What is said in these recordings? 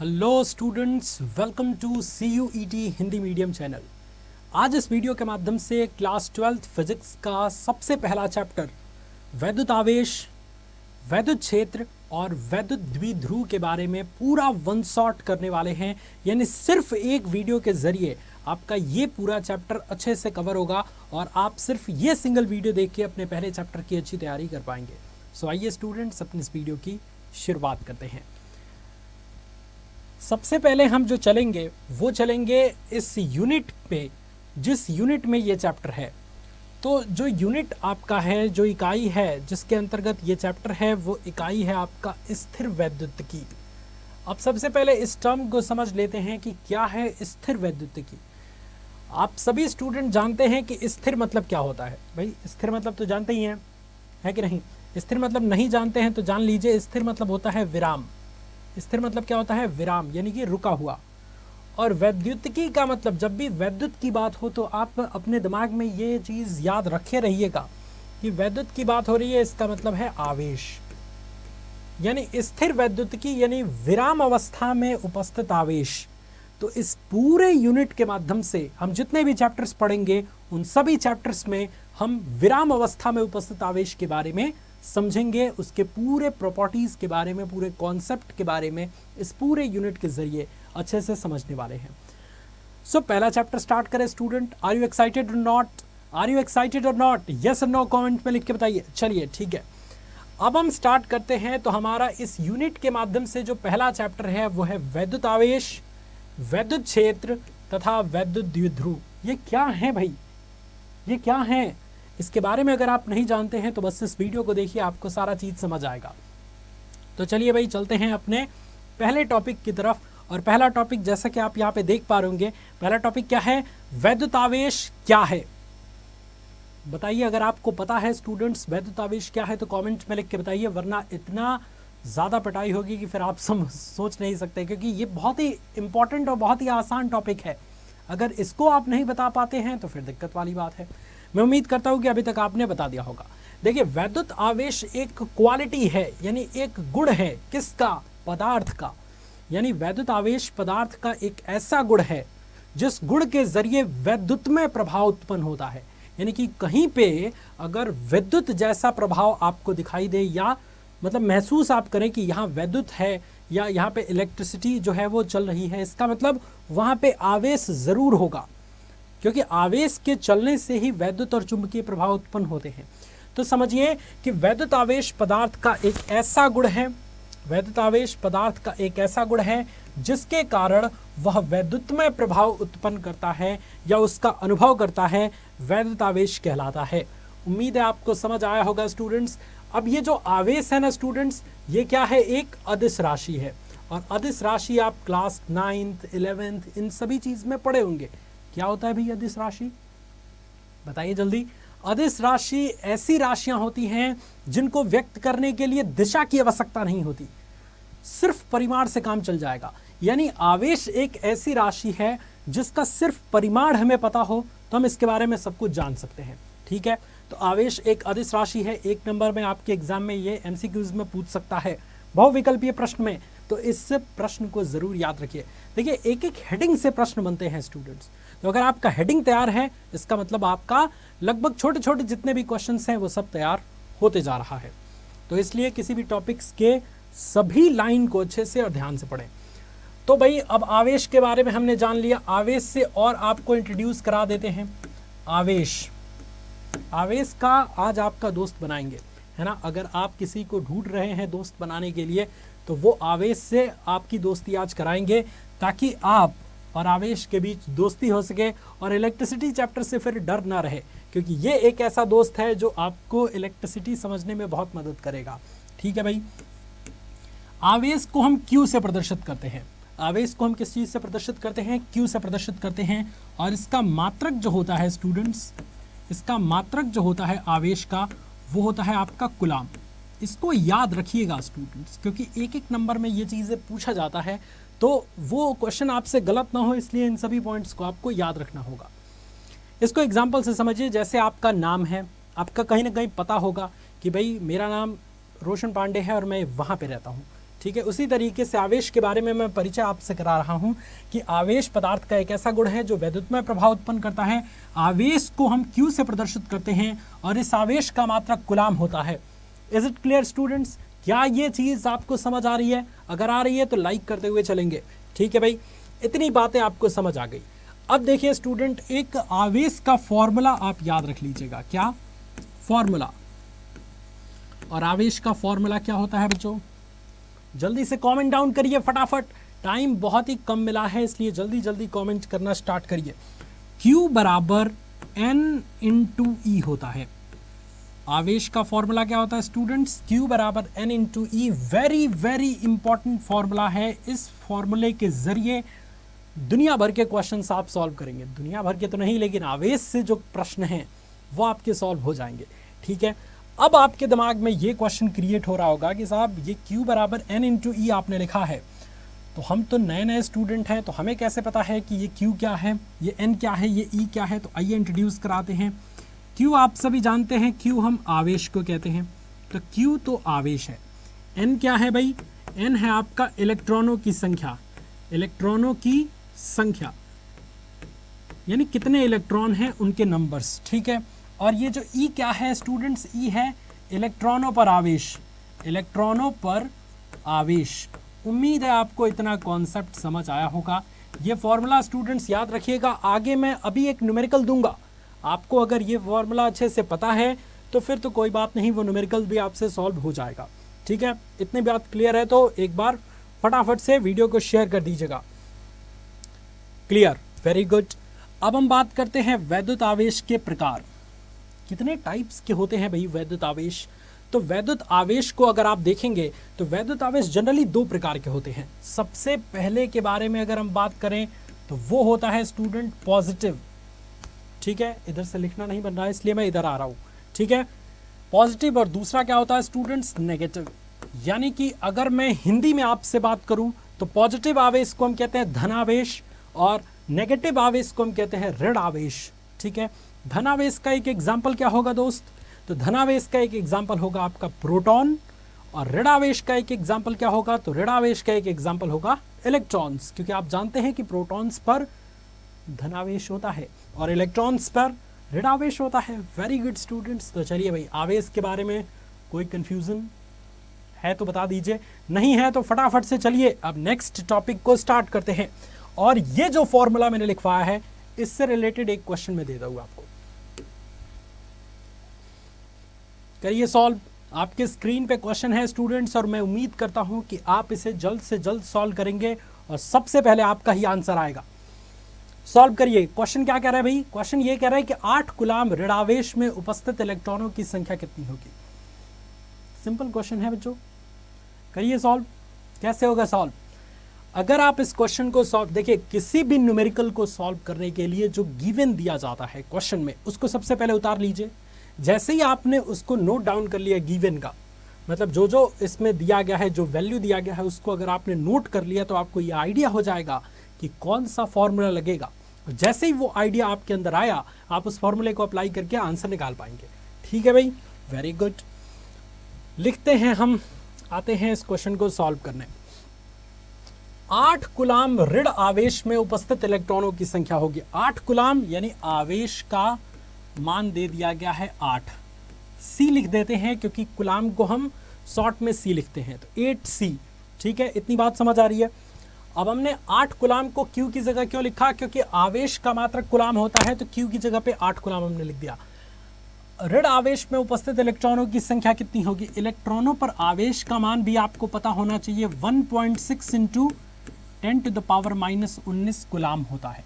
Hello students, welcome to CUET Hindi medium channel. आज इस video के माध्यम से क्लास 12th फिजिक्स का सबसे पहला चैप्टर वैद्युत आवेश, वैद्युत क्षेत्र और वैद्युत द्विध्रुव के बारे में पूरा वन शॉट करने वाले हैं। यानी सिर्फ एक वीडियो के जरिए आपका ये पूरा चैप्टर अच्छे से कवर होगा और आप सिर्फ ये सिंगल वीडियो देख के अपने पहले चैप्टर की अच्छी तैयारी कर पाएंगे। सो आइए स्टूडेंट्स, अपनी इस वीडियो की शुरुआत करते हैं। सबसे पहले हम जो चलेंगे वो चलेंगे इस यूनिट पे, जिस यूनिट में ये चैप्टर है। तो जो यूनिट आपका है, जो इकाई है जिसके अंतर्गत ये चैप्टर है, वो इकाई है आपका स्थिर वैद्युतिकी। अब सबसे पहले इस टर्म को समझ लेते हैं कि क्या है स्थिर वैद्युतिकी। आप सभी स्टूडेंट जानते हैं कि स्थिर मतलब क्या होता है। भाई स्थिर मतलब तो जानते ही हैं, है कि नहीं? स्थिर मतलब नहीं जानते हैं तो जान लीजिए, स्थिर मतलब होता है विराम। स्थिर मतलब क्या होता है? विराम, यानी कि रुका हुआ। और वैद्युतिकी का मतलब, जब भी वैद्युत की बात हो तो आप अपने दिमाग में ये चीज याद रखे रहिएगा कि वैद्युत की बात हो रही है, इसका मतलब है आवेश। यानी स्थिर वैद्युतिकी यानी विराम अवस्था में उपस्थित आवेश। तो इस पूरे यूनिट के माध्यम से हम जितने भी चैप्टर्स पढ़ेंगे, उन सभी चैप्टर्स में हम विराम अवस्था में उपस्थित आवेश के बारे में समझेंगे, उसके पूरे प्रॉपर्टीज के बारे में, पूरे कॉन्सेप्ट के बारे में इस पूरे यूनिट के जरिए अच्छे से समझने वाले हैं। सो पहला चैप्टर स्टार्ट करें स्टूडेंट। आर यू एक्साइटेड और नॉट? आर यू एक्साइटेड और नॉट? यस और नो कमेंट में लिख के बताइए। चलिए ठीक है, अब हम स्टार्ट करते हैं। तो हमारा इस यूनिट के माध्यम से जो पहला चैप्टर है वो है वैद्युत आवेश, वैद्युत क्षेत्र तथा वैद्युत द्विध्रुव। ये क्या है भाई? ये क्या है? इसके बारे में अगर आप नहीं जानते हैं तो बस इस वीडियो को देखिए, आपको सारा चीज समझ आएगा। तो चलिए भाई, चलते हैं अपने पहले टॉपिक की तरफ। और पहला टॉपिक, जैसा कि आप यहाँ पे देख पा रहे होंगे, पहला टॉपिक क्या है? वैद्युत आवेश क्या है? बताइए, अगर आपको पता है स्टूडेंट्स वैद्युत आवेश क्या है तो कमेंट में लिख के बताइए, वरना इतना ज़्यादा पिटाई होगी कि फिर आप सोच नहीं सकते, क्योंकि ये बहुत ही इंपॉर्टेंट और बहुत ही आसान टॉपिक है। अगर इसको आप नहीं बता पाते हैं तो फिर दिक्कत वाली बात है। मैं उम्मीद करता हूं कि अभी तक आपने बता दिया होगा। देखिए, वैद्युत आवेश एक क्वालिटी है, यानी एक गुण है। किसका? पदार्थ का। यानी वैद्युत आवेश पदार्थ का एक ऐसा गुण है जिस गुण के जरिए वैद्युतमय प्रभाव उत्पन्न होता है। यानी कि कहीं पे अगर विद्युत जैसा प्रभाव आपको दिखाई दे, या मतलब महसूस आप करें कि यहाँ वैद्युत है या यहाँ पे इलेक्ट्रिसिटी जो है वो चल रही है, इसका मतलब वहाँ पे आवेश जरूर होगा, क्योंकि आवेश के चलने से ही वैद्युत और चुंबकीय प्रभाव उत्पन्न होते हैं। तो समझिए कि वैद्युत आवेश पदार्थ का एक ऐसा गुण है, वैद्युत आवेश पदार्थ का एक ऐसा गुण है जिसके कारण वह वैद्युतमय प्रभाव उत्पन्न करता है या उसका अनुभव करता है, वैद्युत आवेश कहलाता है। उम्मीद है आपको समझ आया होगा स्टूडेंट्स। अब ये जो आवेश है ना स्टूडेंट्स, ये क्या है? एक अदिश राशि है। और अदिश राशि आप क्लास 9th 11th इन सभी चीज में पढ़े होंगे। क्या होता है भैया अदिश राशि? बताइए जल्दी। अदिश राशि ऐसी राशियां होती हैं जिनको व्यक्त करने के लिए दिशा की आवश्यकता नहीं होती, सिर्फ परिमाण से काम चल जाएगा। यानी आवेश एक ऐसी राशि है जिसका सिर्फ परिमाण हमें पता हो तो हम इसके बारे में सब कुछ जान सकते हैं। ठीक है, तो आवेश एक अदिश राशि है। 1 नंबर में आपके एग्जाम में ये MCQs में पूछ सकता है, बहुविकल्पीय प्रश्न में। तो इस प्रश्न को जरूर याद रखिए। देखिए, एक एक हेडिंग से प्रश्न बनते हैं स्टूडेंट्स। तो अगर आपका हेडिंग तैयार है, इसका मतलब आपका लगभग छोटे छोटे जितने भी क्वेश्चंस हैं वो सब तैयार होते जा रहा है। तो इसलिए किसी भी टॉपिक्स के सभी लाइन को अच्छे से और ध्यान से पढ़ें। तो भाई, अब आवेश के बारे में हमने जान लिया। आवेश से और आपको इंट्रोड्यूस करा देते हैं। आवेश, आवेश का आज आपका दोस्त बनाएंगे, है ना? अगर आप किसी को ढूंढ रहे हैं दोस्त बनाने के लिए, तो वो आवेश से आपकी दोस्ती आज कराएंगे, ताकि आप और आवेश के बीच दोस्ती हो सके और इलेक्ट्रिसिटी चैप्टर से फिर डर ना रहे, क्योंकि ये एक ऐसा दोस्त है जो आपको इलेक्ट्रिसिटी समझने में बहुत मदद करेगा। ठीक है भाई। आवेश को हम Q से प्रदर्शित करते हैं। आवेश को हम किस चीज से प्रदर्शित करते हैं? Q से प्रदर्शित करते हैं। और इसका मात्रक जो होता है स्टूडेंट्स, इसका मात्रक जो होता है आवेश का, वो होता है आपका कूलाम। इसको याद रखिएगा स्टूडेंट्स, क्योंकि एक एक नंबर में ये चीज़ें पूछा जाता है, तो वो क्वेश्चन आपसे गलत ना हो, इसलिए इन सभी पॉइंट्स को आपको याद रखना होगा। इसको एग्जाम्पल से समझिए। जैसे आपका नाम है, आपका कहीं ना कहीं पता होगा कि भाई मेरा नाम रोशन पांडे है और मैं वहाँ पे रहता हूँ, ठीक है। उसी तरीके से आवेश के बारे में मैं परिचय आपसे करा रहा हूं कि आवेश पदार्थ का एक ऐसा गुण है जो वैद्युतमय प्रभाव उत्पन्न करता है। आवेश को हम Q से प्रदर्शित करते हैं और इस आवेश का मात्रक कूलाम होता है। Is it clear students? क्या ये चीज आपको समझ आ रही है? अगर आ रही है तो लाइक करते हुए चलेंगे। ठीक है भाई, इतनी बातें आपको समझ आ गई। अब देखिए स्टूडेंट, एक आवेश का फॉर्मूला आप याद रख लीजिएगा। क्या फॉर्मूला? और आवेश का फॉर्मूला क्या होता है बच्चों? जल्दी से कमेंट डाउन करिए फटाफट, टाइम बहुत ही कम मिला है इसलिए जल्दी जल्दी कमेंट करना स्टार्ट करिए। Q बराबर N इंटू ई होता है। आवेश का फॉर्मूला क्या होता है स्टूडेंट्स? Q बराबर N इंटू ई। वेरी वेरी इंपॉर्टेंट फॉर्मूला है। इस फॉर्मूले के जरिए दुनिया भर के क्वेश्चंस आप सॉल्व करेंगे। दुनिया भर के तो नहीं, लेकिन आवेश से जो प्रश्न हैं वो आपके सॉल्व हो जाएंगे। ठीक है, अब आपके दिमाग में ये क्वेश्चन क्रिएट हो रहा होगा कि साहब ये Q बराबर N इंटू ई आपने लिखा है, तो हम तो नए नए स्टूडेंट हैं, तो हमें कैसे पता है कि ये Q क्या है, ये N क्या है, ये E क्या है? तो आइए इंट्रोड्यूस कराते हैं। Q आप सभी जानते हैं, Q हम आवेश को कहते हैं, तो Q तो आवेश है। N क्या है भाई? N है आपका इलेक्ट्रॉनों की संख्या। इलेक्ट्रॉनों की संख्या यानी कितने इलेक्ट्रॉन हैं उनके नंबर्स। ठीक है, और ये जो E क्या है स्टूडेंट्स? E है इलेक्ट्रॉनों पर आवेश। इलेक्ट्रॉनों पर आवेश। उम्मीद है आपको इतना कॉन्सेप्ट समझ आया होगा। ये फॉर्मूला स्टूडेंट्स याद रखिएगा। आगे मैं अभी एक न्यूमेरिकल दूंगा आपको। अगर ये फॉर्मूला अच्छे से पता है तो फिर तो कोई बात नहीं, वो न्यूमेरिकल भी आपसे सॉल्व हो जाएगा। ठीक है, इतनी बात क्लियर है तो एक बार फटाफट से वीडियो को शेयर कर दीजिएगा। Clear, very good. अब हम बात करते हैं वैद्युत आवेश के प्रकार। कितने टाइप्स के होते हैं भाई वैद्युत आवेश? तो वैद्युत आवेश को अगर आप देखेंगे तो वैद्युत आवेश जनरली दो प्रकार के होते हैं। सबसे पहले के बारे में अगर हम बात करें तो वो होता है स्टूडेंट पॉजिटिव। ठीक है, इधर से लिखना नहीं बन रहा है इसलिए मैं इधर आ रहा हूं। ठीक है, पॉजिटिव। और दूसरा क्या होता है स्टूडेंट्स? नेगेटिव। यानी कि अगर मैं हिंदी में आपसे बात करूं तो पॉजिटिव आवेश को हम कहते हैं धन आवेश और नेगेटिव आवेश को हम कहते हैं ऋण आवेश। ठीक है, धन आवेश का एक एग्जाम्पल क्या होगा दोस्त? तो धन आवेश का एक एग्जाम्पल होगा आपका प्रोटॉन, और ऋण आवेश का एक एग्जाम्पल क्या होगा? तो ऋण आवेश का एक एग्जाम्पल होगा इलेक्ट्रॉन्स, क्योंकि आप जानते हैं कि प्रोटॉन्स पर धन आवेश होता है और इलेक्ट्रॉन्स पर ऋण आवेश होता है। Very good students. तो चलिए भाई, आवेश के बारे में कोई कंफ्यूजन है तो बता दीजिए, नहीं है तो फटाफट से चलिए अब नेक्स्ट टॉपिक को स्टार्ट करते हैं। और ये जो फॉर्मूला मैंने लिखवाया है इससे रिलेटेड एक क्वेश्चन मैं दे दूंगा आपको, करिए सॉल्व। आपके स्क्रीन पे क्वेश्चन है स्टूडेंट्स और मैं उम्मीद करता हूं कि आप इसे जल्द से जल्द सॉल्व करेंगे और सबसे पहले आपका ही आंसर आएगा। सॉल्व करिए। क्वेश्चन क्या कह रहा है भाई? क्वेश्चन ये कह रहा है कि 8 कूलाम ऋणावेश में उपस्थित इलेक्ट्रॉनों की संख्या कितनी होगी? सिंपल क्वेश्चन है बच्चों, करिए सॉल्व। कैसे होगा सॉल्व? अगर आप इस क्वेश्चन को सॉल्व, देखिए किसी भी न्यूमेरिकल को सॉल्व करने के लिए जो गिवन दिया जाता है क्वेश्चन में, उसको सबसे पहले उतार लीजिए। जैसे ही आपने उसको नोट डाउन कर लिया गिवन का, मतलब जो जो इसमें दिया गया है, जो वैल्यू दिया गया है, उसको अगर आपने नोट कर लिया तो आपको ये आइडिया हो जाएगा कि कौन सा फॉर्मूला लगेगा। जैसे ही वो आइडिया आपके अंदर आया, आप उस फॉर्मूले को अप्लाई करके आंसर निकाल पाएंगे। ठीक है भाई, वेरी गुड। लिखते हैं हम, आते हैं इस क्वेश्चन को सॉल्व करने। 8 कूलाम ऋण आवेश में उपस्थित इलेक्ट्रॉनों की संख्या होगी। 8 कूलाम यानी आवेश का मान दे दिया गया है 8। सी लिख देते हैं क्योंकि कूलाम को हम शॉर्ट में सी लिखते हैं, तो 8C। ठीक है, इतनी बात समझ आ रही है। अब हमने 8 कूलाम को Q की जगह क्यों लिखा? क्योंकि आवेश का मात्रक कूलाम होता है, तो Q की जगह पे 8 कूलाम हमने लिख दिया। ऋण आवेश में उपस्थित इलेक्ट्रॉनों की संख्या कितनी होगी? इलेक्ट्रॉनों पर आवेश का मान भी आपको पता होना चाहिए, 1.6 × 10⁻⁻19 कूलाम होता है।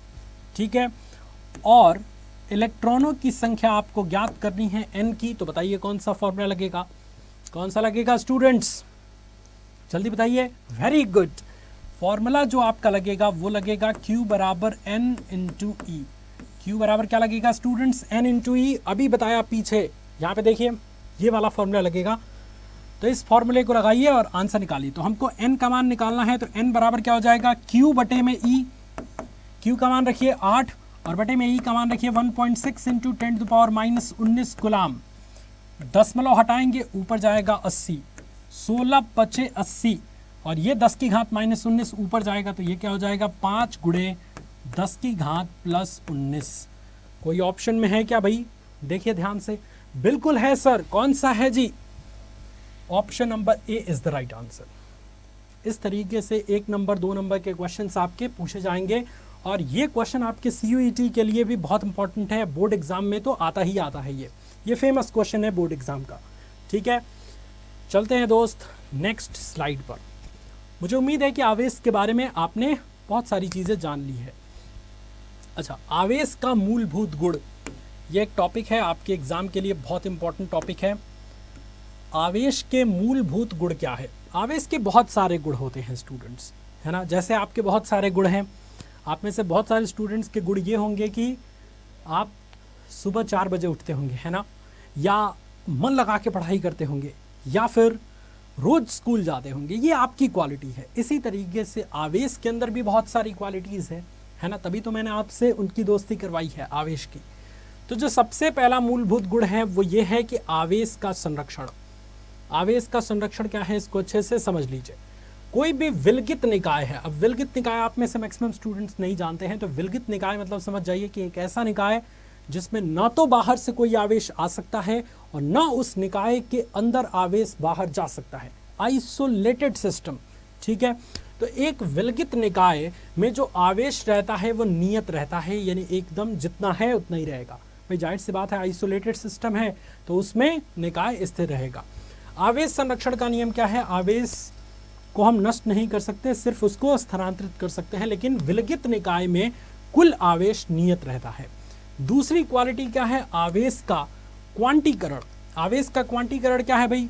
ठीक है, और इलेक्ट्रॉनों की संख्या आपको ज्ञात करनी है N की, तो बताइए कौन सा फॉर्मूला लगेगा? कौन सा लगेगा स्टूडेंट्स? जल्दी बताइए। Very good. फॉर्मूला जो आपका लगेगा वो लगेगा Q बराबर N × E। Q बराबर क्या लगेगा स्टूडेंट्स? N × E। अभी बताया पीछे, यहाँ पे देखिए ये वाला फॉर्मूला लगेगा, तो इस फॉर्मूले को लगाइए और आंसर निकालिए। तो हमको N का मान निकालना है, तो N बराबर क्या हो जाएगा? Q बटे में E। Q का मान रखिए 8 और बटे में E का मान रखिए 1.6 × 10⁻⁻19 कूलाम। दशमलव हटाएंगे, ऊपर जाएगा 80, 16 × 5 = 80 और ये 10 की घात -19 ऊपर जाएगा तो ये क्या हो जाएगा 5 गुणे 10 की घात +19। कोई ऑप्शन में है क्या भाई? देखिए ध्यान से, बिल्कुल है सर। कौन सा है जी? Option number A is the right answer. इस तरीके से 1 नंबर 2 नंबर के क्वेश्चंस आपके पूछे जाएंगे और ये क्वेश्चन आपके CUET के लिए भी बहुत इंपॉर्टेंट है। बोर्ड एग्जाम में तो आता ही आता है ये फेमस क्वेश्चन है बोर्ड एग्जाम का। ठीक है, चलते हैं दोस्त नेक्स्ट स्लाइड पर। मुझे उम्मीद है कि आवेश के बारे में आपने बहुत सारी चीज़ें जान ली है। अच्छा, आवेश का मूलभूत गुण, ये एक टॉपिक है आपके एग्जाम के लिए, बहुत इंपॉर्टेंट टॉपिक है। आवेश के मूलभूत गुण क्या है? आवेश के बहुत सारे गुण होते हैं स्टूडेंट्स, है ना। जैसे आपके बहुत सारे गुण हैं, आप में से बहुत सारे स्टूडेंट्स के गुण ये होंगे कि आप सुबह 4 बजे उठते होंगे, है ना, या मन लगा के पढ़ाई करते होंगे, या फिर रोज स्कूल जाते होंगे। ये आपकी क्वालिटी है। इसी तरीके से आवेश के अंदर भी बहुत सारी क्वालिटीज़ है ना। तभी तो मैंने आपसे उनकी दोस्ती करवाई है आवेश की। तो जो सबसे पहला मूलभूत गुण है वो ये है कि आवेश का संरक्षण। आवेश का संरक्षण क्या है, इसको अच्छे से समझ लीजिए। कोई भी विलगित निकाय है, अब विलगित निकाय आप में से मैक्सिमम स्टूडेंट्स नहीं जानते हैं, तो विलगित निकाय मतलब समझ जाइए कि एक ऐसा निकाय जिसमें ना तो बाहर से कोई आवेश आ सकता है और ना उस निकाय के अंदर आवेश बाहर जा सकता है। आइसोलेटेड सिस्टम, ठीक है। तो एक विलगित निकाय में जो आवेश रहता है वो नियत रहता है, यानी एकदम जितना है उतना ही रहेगा। भाई जाहिर सी बात है, आइसोलेटेड सिस्टम है तो उसमें निकाय स्थिर रहेगा। आवेश संरक्षण का नियम क्या है? आवेश को हम नष्ट नहीं कर सकते, सिर्फ उसको स्थानांतरित कर सकते हैं, लेकिन विलगित निकाय में कुल आवेश नियत रहता है। दूसरी क्वालिटी क्या है? आवेश का क्वांटीकरण। आवेश का क्वांटीकरण क्या है भाई?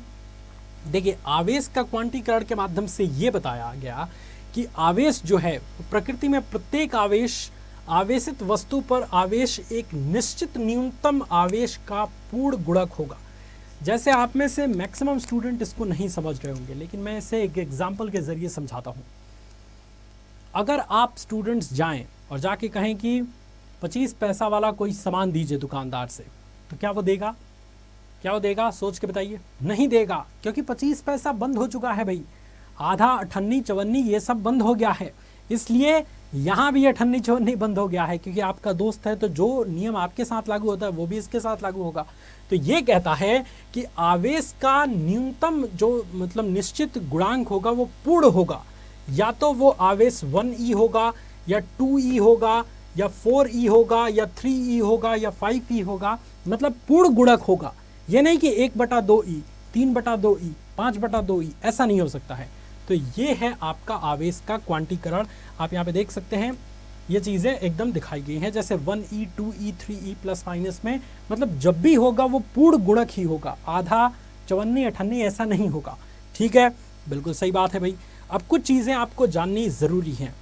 देखिए, आवेश का क्वांटीकरण के माध्यम से ये बताया गया कि आवेश जो है प्रकृति में प्रत्येक आवेशित वस्तु पर आवेश एक निश्चित न्यूनतम आवेश का पूर्ण गुणक होगा। जैसे आप में से मैक्सिमम स्टूडेंट इसको नहीं समझ रहे होंगे, लेकिन मैं इसे एक एग्जाम्पल के जरिए समझाता हूँ। अगर आप स्टूडेंट्स जाएं और जाके कहें कि 25 पैसा वाला कोई सामान दीजिए दुकानदार से, तो क्या वो देगा? क्या वो देगा? सोच के बताइए। नहीं देगा, क्योंकि 25 पैसा बंद हो चुका है भाई। आधा, अठन्नी, चवन्नी ये सब बंद हो गया है। इसलिए यहाँ भी अठन्नी चवन्नी बंद हो गया है, क्योंकि आपका दोस्त है, तो जो नियम आपके साथ लागू होता है वो भी इसके साथ लागू होगा। तो ये कहता है कि आवेश का न्यूनतम जो मतलब निश्चित गुणांक होगा वो पूर्ण होगा। या तो वो आवेश 1e होगा, या 2e होगा, या 4e होगा, या 3e होगा, या 5e होगा, मतलब पूर्ण गुणक होगा। ये नहीं कि 1/2e, 3/2e, 5/2e, ऐसा नहीं हो सकता है। तो ये है आपका आवेश का क्वांटीकरण। आप यहाँ पे देख सकते हैं, ये चीज़ें एकदम दिखाई गई हैं, जैसे 1e, 2e, 3e plus minus में, मतलब जब भी होगा वो पूर्ण गुणक ही होगा, आधा, चवन्नी, अठन्नी ऐसा नहीं होगा। ठीक है, बिल्कुल सही बात है भाई। अब कुछ चीज़ें आपको जाननी ज़रूरी हैं।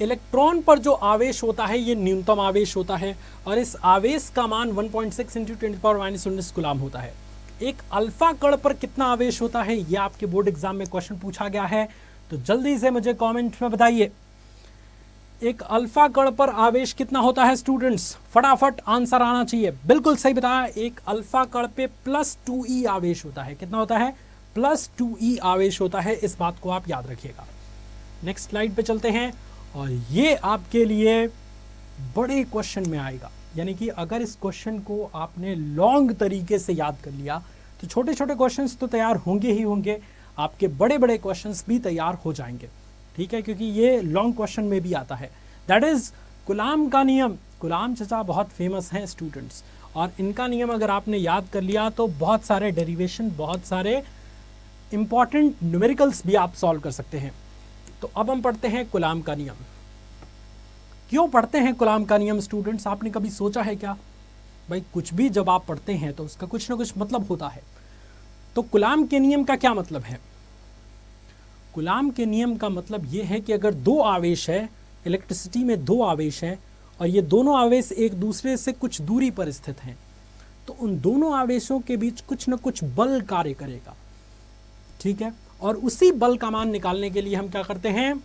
इलेक्ट्रॉन पर जो आवेश होता है ये न्यूनतम आवेश होता है, और इस आवेश का मान 1.6 × 10⁻⁻19 कूलाम होता है। एक अल्फा कण पर कितना आवेश होता है, ये आपके बोर्ड एग्जाम में क्वेश्चन पूछा गया है, तो जल्दी से मुझे कमेंट में बताइए। एक अल्फा कण पर आवेश कितना होता है स्टूडेंट्स? फटाफट आंसर आना चाहिए। बिल्कुल सही बताया, एक अल्फा कण पे +2e आवेश होता है। कितना होता है? +2e आवेश होता है। इस बात को आप याद रखिएगा। नेक्स्ट स्लाइड पे चलते हैं, और ये आपके लिए बड़े क्वेश्चन में आएगा। यानी कि अगर इस क्वेश्चन को आपने लॉन्ग तरीके से याद कर लिया तो छोटे छोटे क्वेश्चंस तो तैयार होंगे ही होंगे, आपके बड़े बड़े क्वेश्चंस भी तैयार हो जाएंगे। ठीक है, क्योंकि ये लॉन्ग क्वेश्चन में भी आता है। दैट इज कूलाम का नियम। कूलाम चाचा बहुत फेमस हैं स्टूडेंट्स, और इनका नियम अगर आपने याद कर लिया तो बहुत सारे डेरिवेशन, बहुत सारे इंपॉर्टेंट न्यूमेरिकल्स भी आप सॉल्व कर सकते हैं। तो अब हम पढ़ते हैं कूलाम का नियम। क्यों पढ़ते हैं कूलाम का नियम स्टूडेंट्स? आपने कभी सोचा है क्या? भाई कुछ भी जब आप पढ़ते हैं तो उसका कुछ ना कुछ मतलब होता है। तो कूलाम के नियम का क्या मतलब है? कूलाम के नियम का मतलब ये है कि अगर 2 आवेश है, इलेक्ट्रिसिटी में 2 आवेश हैं, और ये दोनों आवेश एक दूसरे से कुछ दूरी पर स्थित हैं, तो उन दोनों आवेशों के बीच कुछ न कुछ बल कार्य करेगा। ठीक है, और उसी बल का मान निकालने के लिए हम क्या करते हैं?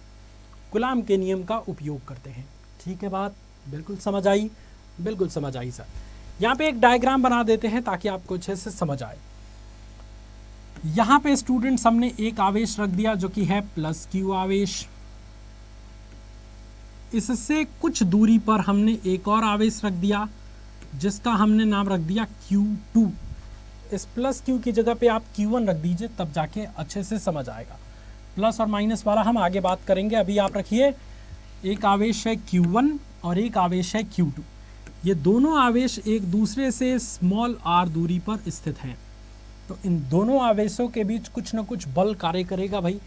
कूलाम के नियम का उपयोग करते हैं। ठीक है, बात बिल्कुल समझ आई? बिल्कुल समझ आई सर। यहाँ पे एक डायग्राम बना देते हैं ताकि आपको अच्छे से समझ आए। यहां पे स्टूडेंट्स हमने एक आवेश रख दिया जो कि है प्लस क्यू आवेश। इससे कुछ दूरी पर हमने एक और आवेश रख दिया जिसका हमने नाम रख दिया Q2। इस प्लस Q की जगह पे आप Q1 रख दीजिए, तब जाके अच्छे से समझ आएगा। प्लस और माइनस वाला हम आगे बात करेंगे, अभी आप रखिए एक आवेश है Q1 और एक आवेश है Q2। ये दोनों आवेश एक दूसरे से स्मॉल r दूरी पर स्थित हैं। तो इन दोनों आवेशों के बीच कुछ ना कुछ बल कार्य करेगा भाई,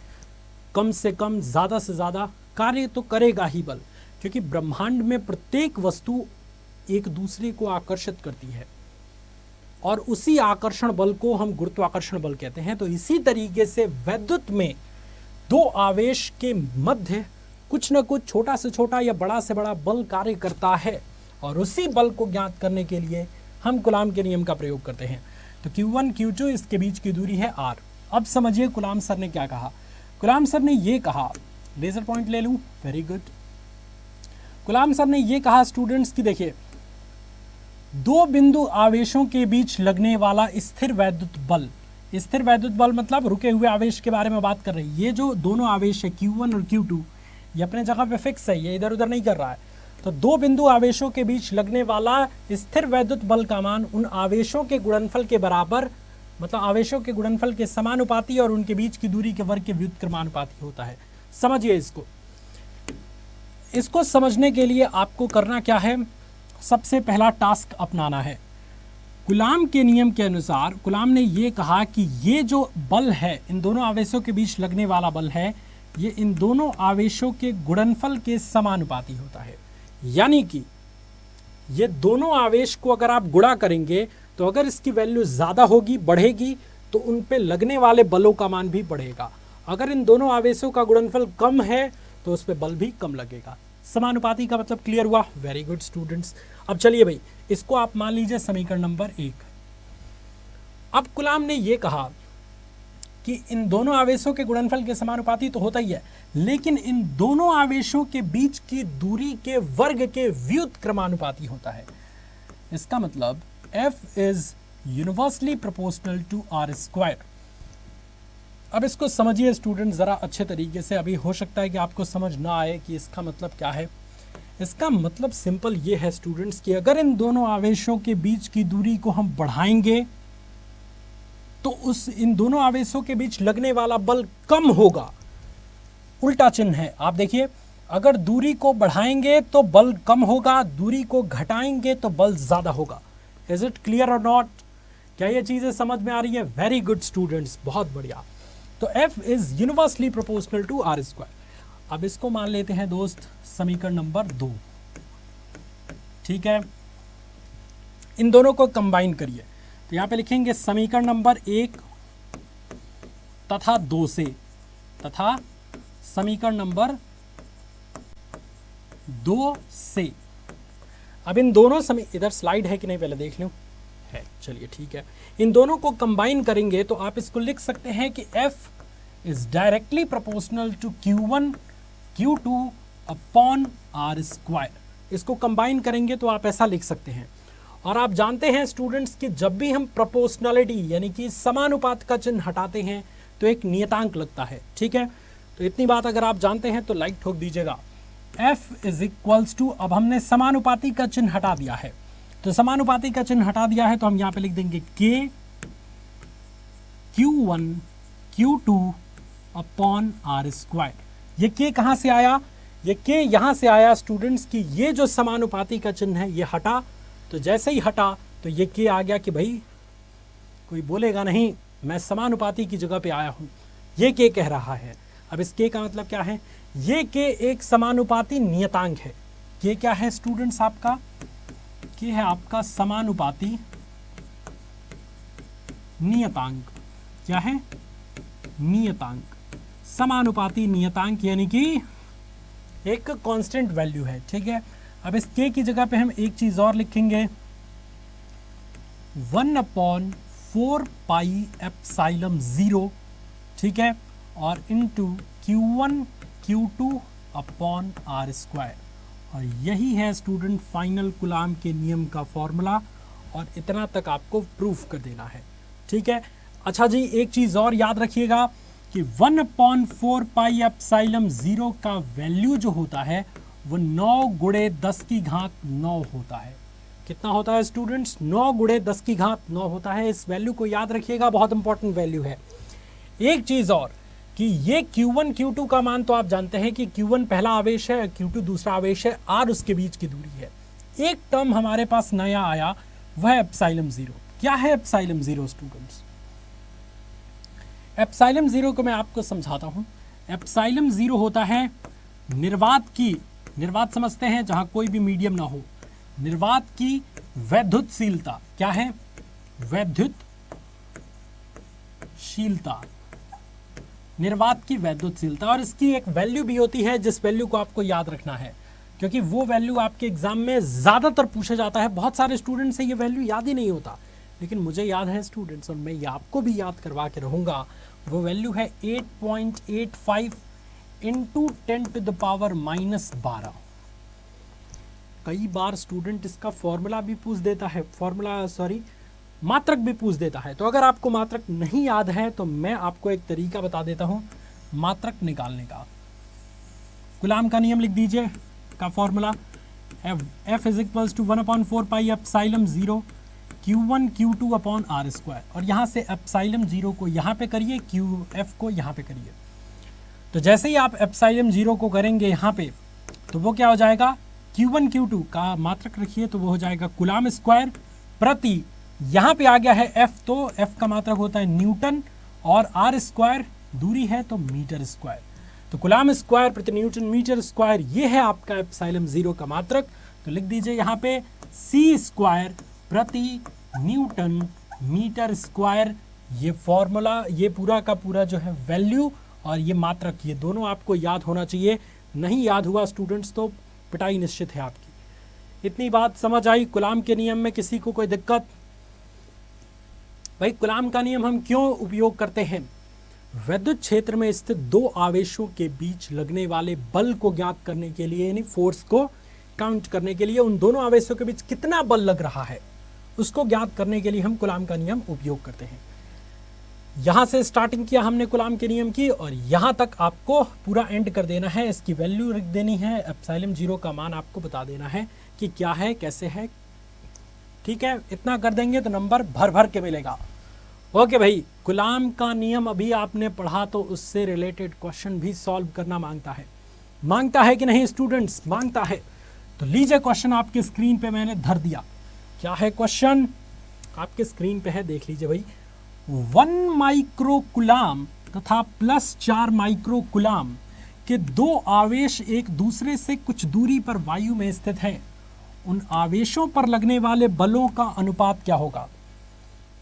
कम से कम ज़्यादा से ज़्यादा कार्य तो करेगा ही बल, क्योंकि ब्रह्मांड में प्रत्येक वस्तु एक दूसरे को आकर्षित करती है और उसी आकर्षण बल को हम गुरुत्वाकर्षण बल कहते हैं। तो इसी तरीके से वैद्युत में दो आवेश के मध्य कुछ न कुछ छोटा से छोटा या बड़ा से बड़ा बल कार्य करता है और उसी बल को ज्ञात करने के लिए हम कूलाम के नियम का प्रयोग करते हैं। तो Q1 Q2 इसके बीच की दूरी है r। अब समझिए कूलाम सर ने क्या कहा। कूलाम सर ने ये कहा, लेजर पॉइंट ले लूं, वेरी गुड। कूलाम सर ने ये कहा स्टूडेंट्स कि देखिए, दो बिंदु आवेशों के बीच लगने वाला स्थिर वैद्युत बल, स्थिर वैद्युत बल मतलब रुके हुए आवेश के बारे में बात कर रहे हैं। ये जो दोनों आवेश है Q1 और Q2, ये अपने जगह पे फिक्स है, ये इधर उधर नहीं कर रहा है। तो दो बिंदु आवेशों के बीच लगने वाला स्थिर वैद्युत बल का मान उन आवेशों के गुणनफल के बराबर, मतलब आवेशों के गुणनफल के समानुपाती और उनके बीच की दूरी के वर्ग के व्युत्क्रमानुपाती होता है। समझिए इसको समझने के लिए आपको करना क्या है, सबसे पहला टास्क अपनाना है। कूलाम के नियम के अनुसार कूलाम ने ये कहा कि ये जो बल है, इन दोनों आवेशों के बीच लगने वाला बल है, ये इन दोनों आवेशों के गुणनफल के समानुपाती होता है। यानी कि ये दोनों आवेश को अगर आप गुणा करेंगे तो अगर इसकी वैल्यू ज़्यादा होगी, बढ़ेगी, तो उन पे लगने वाले बलों का मान भी बढ़ेगा। अगर इन दोनों आवेशों का गुणनफल कम है तो उस पर बल भी कम लगेगा। समानुपाती का मतलब क्लियर हुआ, वेरी गुड स्टूडेंट्स। अब चलिए भाई, इसको आप मान लीजिए समीकरण नंबर 1। अब कूलाम ने यह कहा कि इन दोनों आवेशों के गुणनफल के समानुपाती तो होता ही है, लेकिन इन दोनों आवेशों के बीच की दूरी के वर्ग के व्युत्क्रमानुपाती होता है। इसका मतलब F is universally proportional to r²। अब इसको समझिए स्टूडेंट जरा अच्छे तरीके से। अभी हो सकता है कि आपको समझ ना आए कि इसका मतलब क्या है। इसका मतलब सिंपल ये है स्टूडेंट्स कि अगर इन दोनों आवेशों के बीच की दूरी को हम बढ़ाएंगे तो इन दोनों आवेशों के बीच लगने वाला बल कम होगा। उल्टा चिन्ह है, आप देखिए, अगर दूरी को बढ़ाएंगे तो बल कम होगा, दूरी को घटाएंगे तो बल ज्यादा होगा। इज इट क्लियर और नॉट? क्या ये चीजें समझ में आ रही है? वेरी गुड स्टूडेंट्स, बहुत बढ़िया। तो F is universally proportional to r²। अब इसको मान लेते हैं दोस्त समीकरण नंबर 2। ठीक है, इन दोनों को कंबाइन करिए। तो यहां पे लिखेंगे समीकरण नंबर 1 तथा 2 से, तथा समीकरण नंबर 2 से। अब इन दोनों इधर स्लाइड है कि नहीं पहले देख लूं, है, चलिए ठीक है। इन दोनों को कंबाइन करेंगे तो आप इसको लिख सकते हैं कि F is directly proportional to Q1 Q2 upon r²। इसको कंबाइन करेंगे तो आप ऐसा लिख सकते हैं। और आप जानते हैं स्टूडेंट्स कि जब भी हम प्रोपोर्शनलिटी यानी कि समानुपात का चिन्ह हटाते हैं तो एक नियतांक लगता है। ठीक है, तो इतनी बात अगर आप जानते हैं तो लाइक ठोक दीजिएगा। F इज इक्वल्स टू, अब हमने समानुपाती का चिन्ह हटा दिया है, तो समानुपाती का चिन्ह हटा दिया है तो हम यहां पे लिख देंगे K Q1 Q2 upon r²। ये K कहां से आया? ये K यहां से आया स्टूडेंट्स कि ये जो समानुपाती का चिन्ह है ये हटा, तो जैसे ही हटा तो ये K आ गया कि भाई कोई बोलेगा नहीं मैं समानुपाती की जगह पे आया हूं, ये K कह रहा है। अब इस K का मतलब क्या है? ये K एक समानुपाती नियतांक है। K क्या है स्टूडेंट्स आपका? K है आपका समानुपाती नियतांक। क्या है? नियतांक। समानुपाती नियतांक यानी कि एक कांस्टेंट वैल्यू है। ठीक है, अब इस K की जगह पे हम एक चीज और लिखेंगे, 1/4 पाई एप्सिलॉन 0। ठीक है, और into Q1 Q2 upon r²। और यही है स्टूडेंट फाइनल कूलाम के नियम का फॉर्मूला, और इतना तक आपको प्रूफ कर देना है। ठीक है, अच्छा जी, एक चीज और याद रखिएगा कि 1/4 पाई एप्सिलॉन 0 का वैल्यू जो होता है वो 9 गुणे 10 की घात 9 होता है। कितना होता है स्टूडेंट्स? 9 गुणे 10 की घात 9 होता है। इस वैल्यू को याद रखिएगा, बहुत इंपॉर्टेंट वैल्यू है। एक चीज और कि ये Q1 Q2 का मान तो आप जानते हैं कि Q1 पहला आवेश है, Q2 दूसरा आवेश है, R उसके बीच की दूरी है। एक टर्म हमारे पास नया आया, वह है एप्सिलॉन 0। क्या है एप्सिलॉन 0 स्टूडेंट्स? एप्सिलॉन 0 को मैं आपको समझाता हूं। एप्सिलॉन 0 होता है निर्वात की, निर्वात समझते हैं जहां कोई भी मीडियम ना हो, निर्वात की वैद्युतशीलता। क्या है? वैद्युतशीलता, निर्वात की वैद्युतशीलता। और इसकी एक वैल्यू भी होती है जिस वैल्यू को आपको याद रखना है, क्योंकि वो वैल्यू आपके एग्जाम में ज्यादातर पूछा जाता है। बहुत सारे स्टूडेंट से ये वैल्यू याद ही नहीं होता, लेकिन मुझे याद है स्टूडेंट्स, और मैं ये आपको भी याद करवा के रहूंगा। वो वैल्यू है 8.85 इंटू 10⁻⁻12। कई बार स्टूडेंट इसका फॉर्मूला भी पूछ देता है, मात्रक भी पूछ देता है। तो अगर आपको मात्रक नहीं याद है तो मैं आपको एक तरीका बता देता हूं मात्रक निकालने का। कूलाम का नियम लिख दीजिए, का formula F is equals to 1/4 pi epsilon 0 Q1 Q2 upon R square. और यहाँ से एप्सिलॉन 0 को यहाँ पे करिए, QF को यहाँ पे करिए। तो जैसे ही आप एप्सिलॉन 0 को करेंगे यहाँ पे, तो वो क्या हो जाएगा? Q1 Q2 का मात्रक रखिए तो वो हो जाएगा कूलाम स्क्वायर प्रति, यहाँ पे आ गया है F, तो F का मात्रक होता है न्यूटन, और R स्क्वायर दूरी है तो मीटर स्क्वायर। तो कूलाम स्क्वायर प्रति न्यूटन मीटर स्क्वायर, ये है आपका एप्सिलॉन 0 का मात्रक। तो लिख दीजिए यहाँ पे C स्क्वायर प्रति न्यूटन मीटर स्क्वायर। ये फॉर्मूला, ये पूरा का पूरा जो है वैल्यू और ये मात्रक, ये दोनों आपको याद होना चाहिए। नहीं याद हुआ स्टूडेंट्स तो पिटाई निश्चित है आपकी। इतनी बात समझ आई? कूलाम के नियम में किसी को कोई दिक्कत? भाई कूलाम का नियम हम क्यों उपयोग करते हैं? विद्युत क्षेत्र में स्थित दो आवेशों के बीच लगने वाले बल को ज्ञात करने के लिए, यानी फोर्स को काउंट करने के लिए, उन दोनों आवेशों के बीच कितना बल लग रहा है उसको ज्ञात करने के लिए हम कूलाम का नियम उपयोग करते हैं। यहां से स्टार्टिंग किया हमने कूलाम के नियम की, और यहां तक आपको पूरा एंड कर देना है। इसकी वैल्यू लिख देनी है, एप्सिलॉन 0 का मान आपको बता देना है कि क्या है, कैसे है। ठीक है, इतना कर देंगे तो नंबर भर भर के मिलेगा। ओके भाई, कूलाम का नियम अभी आपने पढ़ा तो उससे रिलेटेड क्वेश्चन भी सॉल्व करना मांगता है कि नहीं स्टूडेंट्स? मांगता है। तो लीजिए क्वेश्चन आपके स्क्रीन पे मैंने धर दिया। क्या है क्वेश्चन? आपके स्क्रीन पे है, देख लीजिए भाई। 1 माइक्रोकूलाम तथा +4 माइक्रोकूलाम के दो आवेश एक दूसरे से कुछ दूरी पर वायु में स्थित हैं। उन आवेशों पर लगने वाले बलों का अनुपात क्या होगा?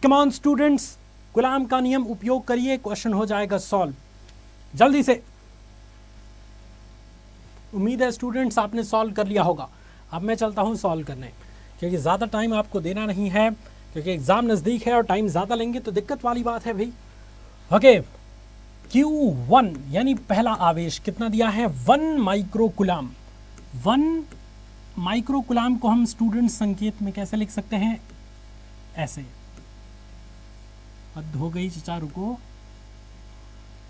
कम ऑन स्टूडेंट्स, कूलाम का नियम उपयोग करिए, क्वेश्चन हो जाएगा सॉल्व जल्दी से। उम्मीद है स्टूडेंट्स आपने सॉल्व कर लिया होगा। अब मैं चलता हूं सॉल्व करने, क्योंकि ज़्यादा टाइम आपको देना नहीं है, क्योंकि एग्जाम नज़दीक है और टाइम ज़्यादा लेंगे तो दिक्कत वाली बात है भाई। ओके, Q1 यानी पहला आवेश कितना दिया है? 1 माइक्रोकूलाम। 1 माइक्रोकूलाम को हम स्टूडेंट संकेत में कैसे लिख सकते हैं? ऐसे। हद हो गई चचा, रुको,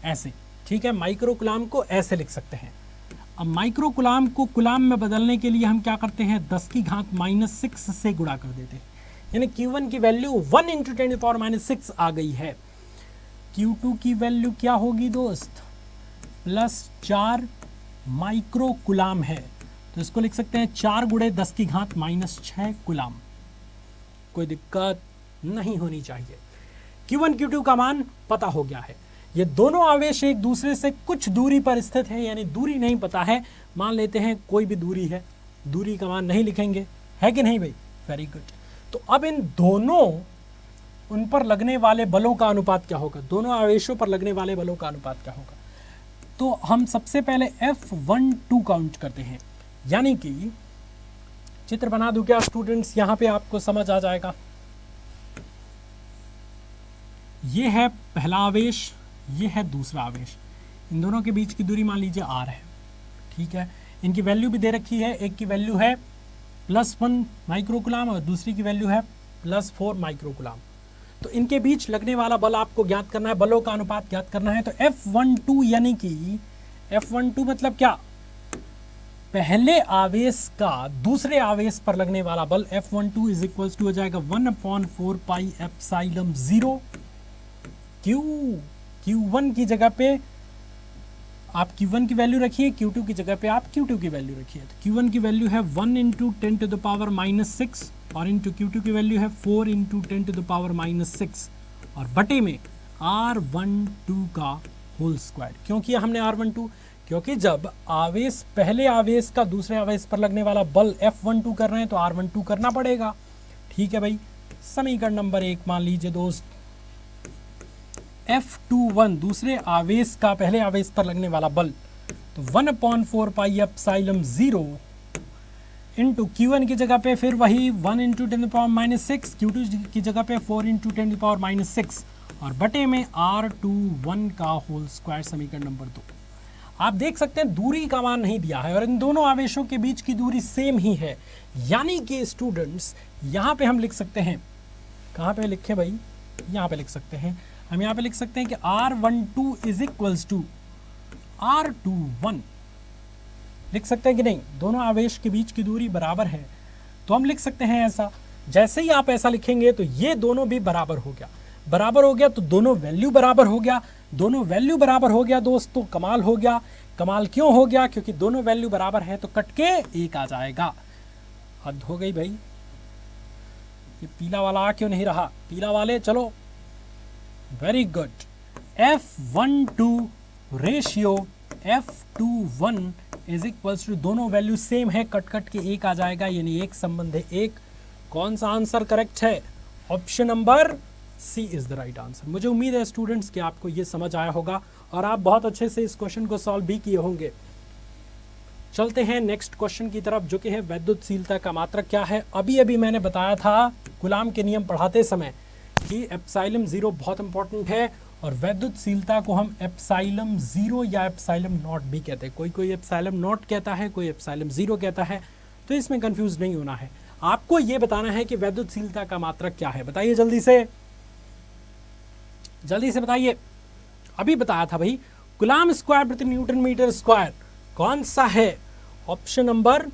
ऐसे। ठीक है, माइक्रोकूलाम को ऐसे लिख सकते हैं। अब माइक्रोकूलाम को कूलाम में बदलने के लिए हम क्या करते हैं? 10 की घात -6 से गुणा कर देते हैं, यानी Q1 की वैल्यू 1 × 10⁻⁻6 आ गई है। Q2 की वैल्यू क्या होगी दोस्त? +4 माइक्रोकूलाम है, तो इसको लिख सकते हैं 4 × 10 की घात -6 कूलाम। कोई दिक्कत नहीं होनी चाहिए। Q1 Q2 का मान पता हो गया है। ये दोनों आवेश एक दूसरे से कुछ दूरी पर स्थित हैं, यानी दूरी नहीं पता है, मान लेते हैं कोई भी दूरी है, दूरी का मान नहीं लिखेंगे, है कि नहीं भाई? Very good. तो अब इन दोनों, उन पर लगने वाले बलों का अनुपात क्या होगा? दोनों आवेशों पर लगने वाले बलों का अनुपात क्या होगा? तो हम सबसे पहले F12 काउंट करते हैं, यानी कि चित्र बना दूं क्या स्टूडेंट्स? यहां पे आपको समझ आ जाएगा। ये है पहला आवेश, ये है दूसरा आवेश। इन दोनों के बीच की दूरी मान लीजिए R है। ठीक है, इनकी वैल्यू भी दे रखी है। एक की वैल्यू है +1 माइक्रोकूलाम और दूसरी की वैल्यू है +4 माइक्रोकूलाम। तो इनके बीच लगने वाला बल आपको ज्ञात करना है, बलों का अनुपात ज्ञात करना है। तो F12 यानी कि F12 मतलब क्या, पहले आवेश का दूसरे आवेश पर लगने वाला बल F12 इज इक्वल टू हो जाएगा 1/4 पाई एप्सिलॉन 0 Q1 की जगह पे आप Q1 की वैल्यू रखिए, Q2 की जगह पे आप Q2 की वैल्यू रखिए। तो Q1 की वैल्यू है 1 × 10⁻⁻6 और इंटू Q2 की वैल्यू है 4 × 10⁻⁻6 और बटे में R12 का होल स्क्वायर। क्यों किया हमने R12? क्योंकि जब आवेश पहले आवेश का दूसरे आवेश पर लगने वाला बल F12 कर रहे हैं तो R12 करना पड़ेगा। ठीक है भाई, समीकरण नंबर 1 मान लीजिए दोस्त, F21 दूसरे आवेश का पहले आवेश पर लगने वाला बल, तो 1/4 पाई एप्सिलॉन 0 इंटू Q1 की जगह पे फिर वही 1 × 10⁻⁻6, Q2 की जगह पे 4 × 10⁻⁻6 और बटे में R21 का होल स्क्वायर, समीकरण नंबर 2। आप देख सकते हैं दूरी का मान नहीं दिया है और इन दोनों आवेशों के बीच की दूरी सेम ही है, यानी कि स्टूडेंट्स यहाँ पे हम लिख सकते हैं, कहाँ पे लिखें भाई, यहाँ पे लिख सकते हैं, हम यहाँ पे लिख सकते हैं कि R12 is equals to R21 लिख सकते हैं कि नहीं, दोनों आवेश के बीच की दूरी बराबर है। तो हम लिख सकते हैं ऐसा, जैसे ही आप ऐसा लिखेंगे तो ये दोनों भी बराबर हो गया, बराबर हो गया तो दोनों वैल्यू बराबर हो गया, दोनों वैल्यू बराबर हो गया दोस्तों, कमाल हो गया। कमाल क्यों हो गया? क्योंकि दोनों वैल्यू बराबर है तो कट के एक आ जाएगा। हद हो गई भाई, ये पीला वाला आ क्यों नहीं रहा, पीला वाले चलो, very good. F12 ratio F21 is equals to, दोनों वैल्यू सेम है, कट कट के एक आ जाएगा, यानी एक संबंध है एक। कौन सा आंसर करेक्ट है? Option number C is the right answer. मुझे उम्मीद है स्टूडेंट्स कि आपको ये समझ आया होगा और आप बहुत अच्छे से इस क्वेश्चन को सॉल्व भी किए होंगे। चलते हैं नेक्स्ट क्वेश्चन की तरफ, जो कि है वैद्युतशीलता का मात्रक क्या है। अभी अभी मैंने बताया था गुलाम के नियम पढ़ाते समय कि एप्सिलॉन 0 बहुत इंपॉर्टेंट है और वैद्युतशीलता को हम एप्सिलॉन 0 या एप्सिलॉन नॉट भी कहते हैं। कोई कोई एप्सिलॉन नॉट कहता है, कोई एप्सिलॉन 0 कहता है, तो इसमें कंफ्यूज नहीं होना है। आपको ये बताना है कि वैद्युतशीलता का मात्रक क्या है। बताइए जल्दी से, जल्दी से बताइए। अभी बताया था भाई, कूलम्ब स्क्वायर प्रति न्यूटन मीटर स्क्वायर कौन सा है? Option number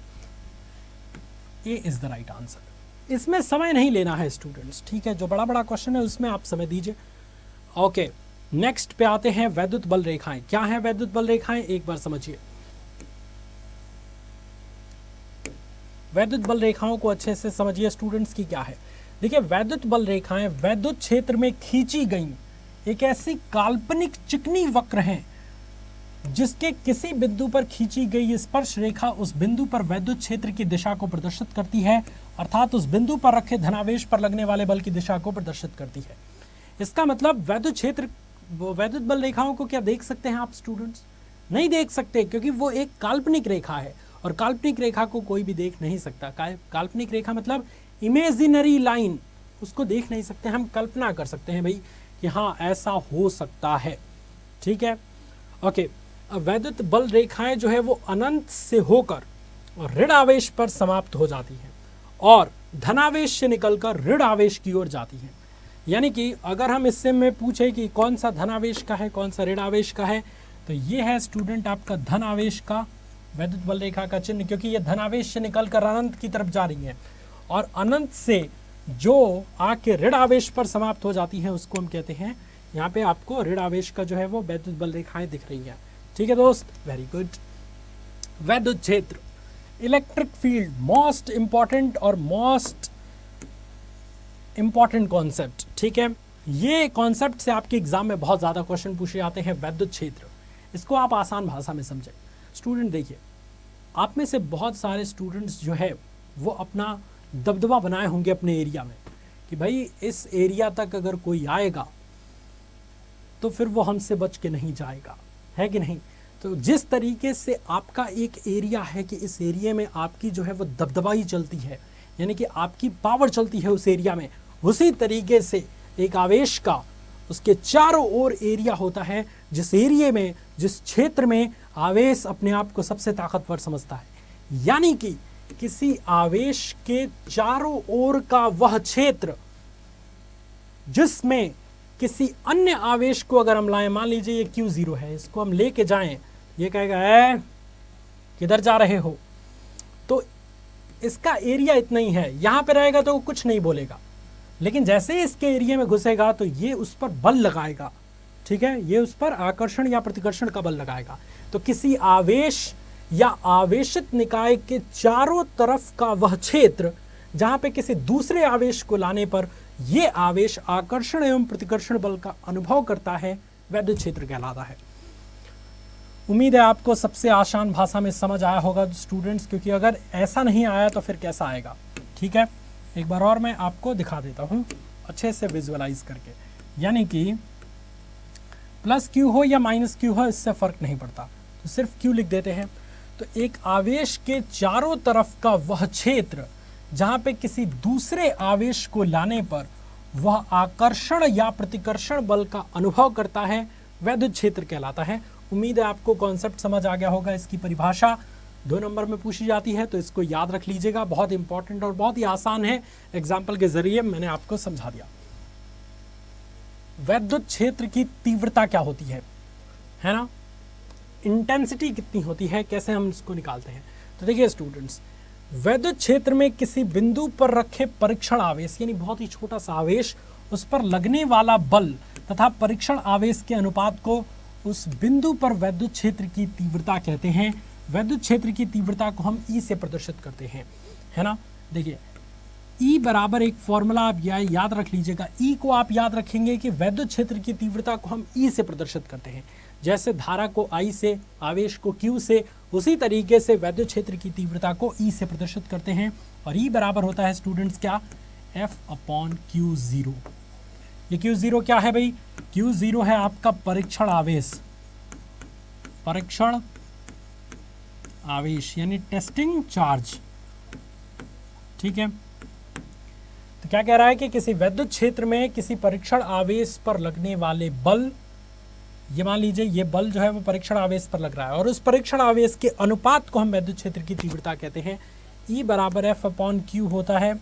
A is the right answer. इसमें समय नहीं लेना है स्टूडेंट्स, ठीक है, जो बड़ा बड़ा क्वेश्चन है उसमें आप समय दीजिए। ओके, नेक्स्ट पे आते हैं वैद्युत बल रेखाएं। क्या है वैद्युत बल रेखाएं, एक बार समझिए। वैद्युत बल रेखाओं को अच्छे से समझिए स्टूडेंट्स की क्या है। देखिए, वैद्युत बल रेखाएं वैद्युत क्षेत्र में खींची गई एक ऐसी काल्पनिक चिकनी वक्र हैं जिसके किसी बिंदु पर खींची गई स्पर्श रेखा उस बिंदु पर वैद्युत क्षेत्र की दिशा को प्रदर्शित करती है, अर्थात उस बिंदु पर रखे धनावेश पर लगने वाले बल की दिशा को प्रदर्शित करती है। इसका मतलब वैद्युत क्षेत्र, वैद्युत बल रेखाओं को क्या देख सकते हैं आप स्टूडेंट्स? नहीं देख सकते, क्योंकि वो एक काल्पनिक रेखा है और काल्पनिक रेखा को कोई भी देख नहीं सकता। काल्पनिक रेखा मतलब इमेजिनरी लाइन, उसको देख नहीं सकते, हम कल्पना कर सकते हैं भाई कि हाँ ऐसा हो सकता है, ठीक है। ओके, वैद्युत बल रेखाएं जो है वो अनंत से होकर और ऋण आवेश पर समाप्त हो जाती हैं और धनावेश से निकलकर ऋण आवेश की ओर जाती हैं। यानी कि अगर हम इससे में पूछे कि कौन सा धनावेश का है कौन सा ऋण आवेश का है, तो ये है स्टूडेंट आपका धनावेश का वैद्युत बल रेखा का चिन्ह, क्योंकि ये धनावेश से निकलकर अनंत की तरफ जा रही है और अनंत से जो आके ऋण आवेश पर समाप्त हो जाती है उसको हम कहते हैं, यहाँ पे आपको ऋण आवेश का जो है वो वैद्युत बल रेखाएं दिख रही हैं, ठीक है दोस्त, वेरी गुड। वैद्युत क्षेत्र, इलेक्ट्रिक फील्ड, मोस्ट इंपॉर्टेंट और मोस्ट इंपॉर्टेंट कॉन्सेप्ट, ठीक है। ये कॉन्सेप्ट से आपके एग्जाम में बहुत ज़्यादा क्वेश्चन पूछे जाते हैं। वैद्युत क्षेत्र, इसको आप आसान भाषा में समझें। स्टूडेंट देखिए, आप में से बहुत सारे स्टूडेंट्स जो है वो अपना दबदबा बनाए होंगे अपने एरिया में कि भाई इस एरिया तक अगर कोई आएगा तो फिर वो हमसे बच के नहीं जाएगा, है कि नहीं। तो जिस तरीके से आपका एक एरिया है कि इस एरिया में आपकी जो है वो दबदबा ही चलती है, यानी कि आपकी पावर चलती है उस एरिया में, उसी तरीके से एक आवेश का उसके चारों ओर एरिया होता है, जिस एरिया में, जिस क्षेत्र में आवेश अपने आप को सबसे ताकतवर समझता है। यानी कि किसी आवेश के चारों ओर का वह क्षेत्र जिसमें किसी अन्य आवेश को अगर हम लाएं, मान लीजिए ये Q0 है, इसको हम लेके जाएं, ये कहेगा है किधर जा रहे हो, तो इसका एरिया इतना ही है, यहां पे रहेगा तो वो कुछ नहीं बोलेगा, लेकिन जैसे ही इसके एरिया में घुसेगा तो ये उस पर बल लगाएगा, ठीक है, ये उस पर आकर्षण या प्रतिकर्षण का बल लगाएगा। तो किसी आवेश या आवेशित निकाय के चारों तरफ का वह क्षेत्र जहां पे किसी दूसरे आवेश को लाने पर यह आवेश आकर्षण एवं प्रतिकर्षण बल का अनुभव करता है, वैद्युत क्षेत्र कहलाता है। उम्मीद है आपको सबसे आसान भाषा में समझ आया होगा स्टूडेंट्स, क्योंकि अगर ऐसा नहीं आया तो फिर कैसा आएगा। ठीक है, एक बार और मैं आपको दिखा देता हूं अच्छे से विजुअलाइज करके, यानी कि प्लस क्यू हो या माइनस क्यू हो इससे फर्क नहीं पड़ता, तो सिर्फ क्यू लिख देते हैं। तो एक आवेश के चारों तरफ का वह क्षेत्र जहां पे किसी दूसरे आवेश को लाने पर वह आकर्षण या प्रतिकर्षण बल का अनुभव करता है, वैद्युत क्षेत्र कहलाता है। उम्मीद है आपको कॉन्सेप्ट समझ आ गया होगा। इसकी परिभाषा 2 नंबर में पूछी जाती है, तो इसको याद रख लीजिएगा, बहुत इंपॉर्टेंट और बहुत ही आसान है, एग्जाम्पल के जरिए मैंने आपको समझा दिया। वैद्युत क्षेत्र की तीव्रता क्या होती है ना, इंटेंसिटी कितनी होती है, कैसे हम इसको निकालते हैं। तो देखिए स्टूडेंट्स, वैद्युत क्षेत्र में किसी बिंदु पर रखे परीक्षण आवेश, यानी बहुत ही छोटा सा आवेश, उस पर लगने वाला बल तथा परीक्षण आवेश के अनुपात को उस बिंदु पर वैद्युत क्षेत्र की तीव्रता कहते हैं। वैद्युत क्षेत्र की तीव्रता को हम ई से प्रदर्शित करते हैं, है ना। देखिए ई बराबर एक फॉर्मूला आप याद रख लीजिएगा। ई को आप याद रखेंगे कि वैद्युत क्षेत्र की तीव्रता को हम ई से प्रदर्शित करते हैं, जैसे धारा को आई से, आवेश को क्यू से, उसी तरीके से वैद्युत क्षेत्र की तीव्रता को ई से प्रदर्शित करते हैं। और ई बराबर होता है स्टूडेंट्स क्या, F/Q0। ये Q0 क्या है भाई, Q0 है आपका परीक्षण आवेश, परीक्षण आवेश यानी टेस्टिंग चार्ज। ठीक है, तो क्या कह रहा है कि किसी वैद्युत क्षेत्र में किसी परीक्षण आवेश पर लगने वाले बल, ये मान लीजिए ये बल जो है वो परीक्षण आवेश पर लग रहा है, और उस परीक्षण आवेश के अनुपात को हम वैद्युत क्षेत्र की तीव्रता कहते हैं। E बराबर F/Q होता है,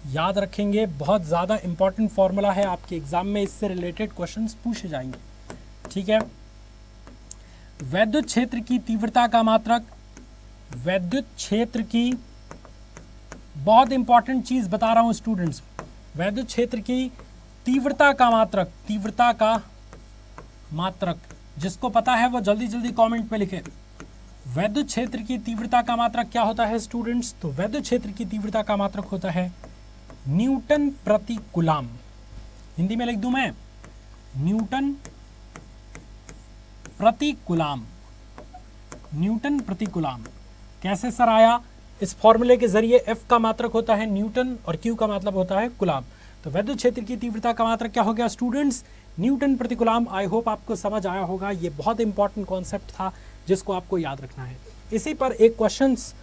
याद रखेंगे, बहुत ज़्यादा इंपॉर्टेंट फॉर्मूला है, आपके एग्जाम में इससे रिलेटेड क्वेश्चंस पूछे जाएंगे। ठीक है, वैद्युत क्षेत्र की तीव्रता का मात्रक, वैद्युत क्षेत्र की, बहुत इंपॉर्टेंट चीज बता रहा हूं स्टूडेंट्स, वैद्युत क्षेत्र की तीव्रता का मात्रक, तीव्रता का मात्रक, जिसको पता है वो जल्दी जल्दी कमेंट में लिखे। वैद्युत क्षेत्र की तीव्रता का मात्रक क्या होता है स्टूडेंट्स, तो वैद्युत क्षेत्र की तीव्रता का मात्रक होता है न्यूटन प्रति कूलाम। हिंदी में लिख दूं मैं, न्यूटन प्रति कूलाम, न्यूटन प्रति कूलाम। कैसे सर आया, इस फॉर्मूले के जरिए F का मात्रक होता है न्यूटन और Q का मतलब होता है कूलाम। तो वैद्युत क्षेत्र की तीव्रता का मात्रक क्या हो गया स्टूडेंट्स, न्यूटन प्रति कूलाम। आई होप आपको समझ आया होगा, ये बहुत इंपॉर्टेंट कॉन्सेप्ट था जिसको आपको याद रखना है। इसी पर एक क्वेश्चंस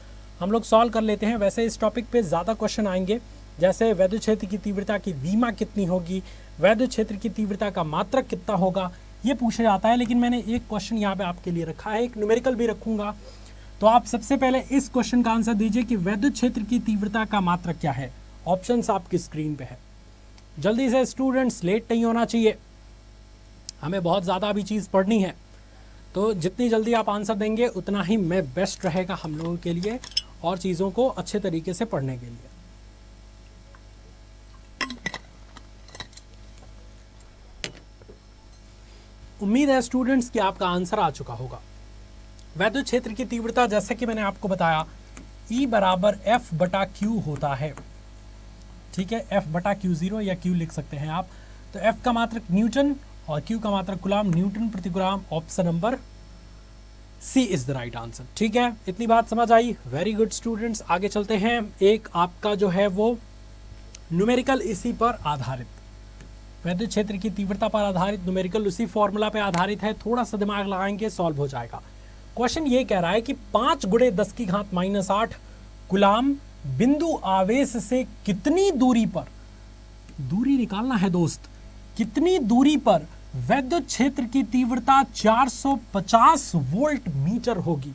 हम लोग सॉल्व कर लेते हैं। वैसे इस टॉपिक पे ज़्यादा क्वेश्चन आएंगे, जैसे वैद्युत क्षेत्र की तीव्रता की वीमा कितनी होगी, वैद्युत क्षेत्र की तीव्रता का मात्रक कितना होगा, ये पूछा जाता है। लेकिन मैंने एक क्वेश्चन यहाँ पे आपके लिए रखा है, एक न्यूमेरिकल भी रखूंगा। तो आप सबसे पहले इस क्वेश्चन का आंसर दीजिए कि वैद्युत क्षेत्र की तीव्रता का मात्रक क्या है। ऑप्शंस आपकी स्क्रीन पे है, जल्दी से स्टूडेंट्स, लेट नहीं होना चाहिए, हमें बहुत ज़्यादा अभी चीज़ पढ़नी है, तो जितनी जल्दी आप आंसर देंगे उतना ही मैं बेस्ट रहेगा हम लोगों के लिए और चीज़ों को अच्छे तरीके से पढ़ने के लिए। उम्मीद है स्टूडेंट्स कि आपका आंसर आ चुका होगा। वैद्युत क्षेत्र की तीव्रता जैसा कि मैंने आपको बताया, E बराबर F/Q होता है। ठीक है, F/Q0 या Q लिख सकते हैं आप। तो F का मात्रक न्यूटन और Q का मात्रक कूलाम, न्यूटन प्रति coulomb. Option number C is the right answer. ठीक है, इतनी बात समझ आई, वेरी गुड स्टूडेंट्स। आगे चलते हैं, एक आपका जो है वो न्यूमेरिकल इसी पर आधारित, वैद्युत क्षेत्र की तीव्रता पर आधारित न्यूमेरिकल उसी फॉर्मूला पे आधारित है। थोड़ा सा दिमाग लगाएंगे, सॉल्व हो जाएगा। क्वेश्चन ये कह रहा है कि 5 × 10⁻⁸ कूलाम बिंदु आवेश से कितनी दूरी पर, दूरी निकालना है दोस्त, कितनी दूरी पर वैद्युत क्षेत्र की तीव्रता 450 वोल्ट मीटर होगी।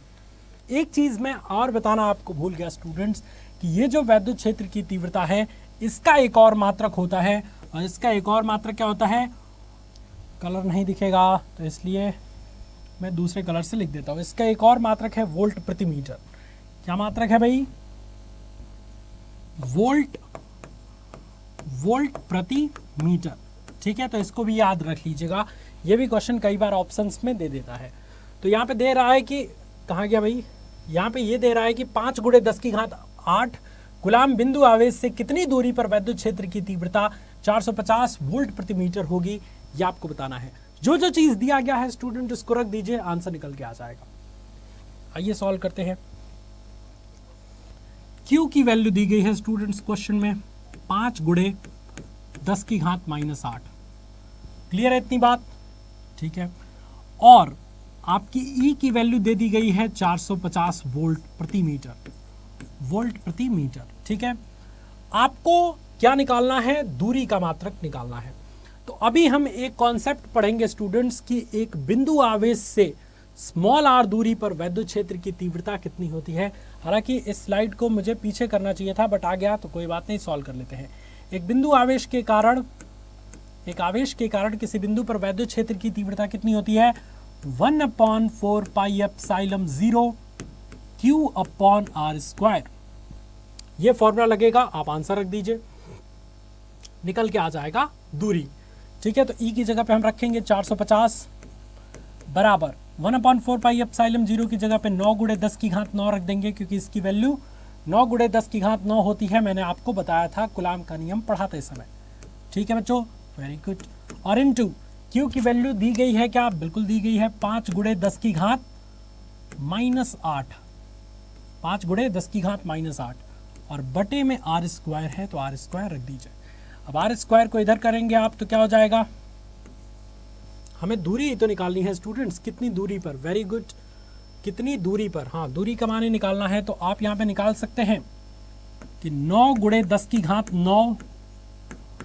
एक चीज मैं और बताना आपको भूल गया स्टूडेंट्स कि ये जो वैद्युत क्षेत्र की तीव्रता है इसका एक और मात्रक होता है, और इसका एक और मात्रक क्या होता है, कलर नहीं दिखेगा तो इसलिए मैं दूसरे कलर से लिख देता हूँ। इसका एक और मात्रक है वोल्ट प्रति मीटर। क्या मात्रक है भाई, वोल्ट प्रति मीटर। ठीक है, तो इसको भी याद रख लीजिएगा, ये भी क्वेश्चन कई बार ऑप्शंस में दे देता है। तो यहाँ पे दे रहा है कि, कहाँ गया भाई, यहाँ पे ये दे रहा है कि 5 × 10⁸ गुलाम बिंदु आवेश से कितनी दूरी पर विद्युत क्षेत्र की तीव्रता 450 वोल्ट प्रति मीटर होगी, ये आपको बताना है। जो जो चीज दिया गया है स्टूडेंट उसको रख दीजिए, आंसर निकल के आ जाएगा। आइए सॉल्व करते हैं। Q की वैल्यू दी गई है स्टूडेंट्स क्वेश्चन में 5 × 10⁻⁸। क्लियर है इतनी बात, ठीक है। और आपकी E की वैल्यू दे दी गई है 450 वोल्ट प्रति मीटर, ठीक है। आपको क्या निकालना है, दूरी का मात्रक निकालना है। तो अभी हम एक कॉन्सेप्ट पढ़ेंगे स्टूडेंट्स कि एक बिंदु आवेश से स्मॉल r दूरी पर विद्युत क्षेत्र की तीव्रता कितनी होती है। हालांकि इस स्लाइड को मुझे पीछे करना चाहिए था बट आ गया, तो कोई बात नहीं, सॉल्व कर लेते हैं। एक बिंदु आवेश के कारण, एक आवेश के कारण किसी बिंदु पर विद्युत क्षेत्र की तीव्रता कितनी होती है, 1/4πε0 Q/r²। ये फॉर्मूला लगेगा, आप आंसर रख दीजिए, निकल के आ जाएगा दूरी। ठीक है, तो E की जगह पे हम रखेंगे 450 बराबर 1/4πε0 की जगह पे 9 × 10⁹ रख देंगे, क्योंकि इसकी वैल्यू 9 × 10⁹ होती है। मैंने आपको बताया था कूलाम का नियम पढ़ाते समय। ठीक है बच्चों, वेरी गुड। और इनटू Q की वैल्यू दी गई है क्या, बिल्कुल दी गई है 5 × 10⁻⁻8, 5 × 10⁻⁻8 और बटे में r² है तो r² रख दीजिए। अब r² को इधर करेंगे आप तो क्या हो जाएगा, हमें दूरी तो निकालनी है स्टूडेंट्स, कितनी दूरी पर, वेरी गुड, कितनी दूरी पर, हाँ दूरी का माने निकालना है। तो आप यहाँ पे निकाल सकते हैं कि 9 × 10⁻9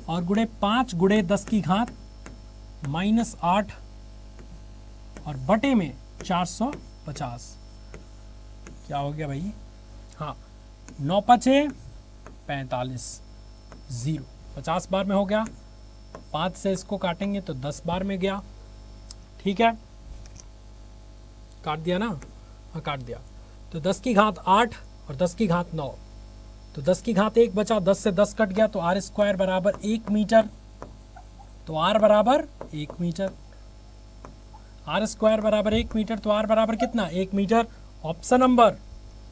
और गुणे 5 × 10⁻⁻8 और बटे में 450। क्या हो गया भाई, हाँ 9 × 5 = 45, 0 50 बार में हो गया। 5 से इसको काटेंगे तो 10 बार में गया। ठीक है, काट दिया ना, हाँ काट दिया। तो 10⁸8 और 10⁻9, तो 10⁻1 बचा, 10 से 10 कट गया तो r² बराबर 1 मीटर। तो r बराबर 1 मीटर, r² बराबर 1 मीटर, तो r बराबर कितना, 1 metre. Option number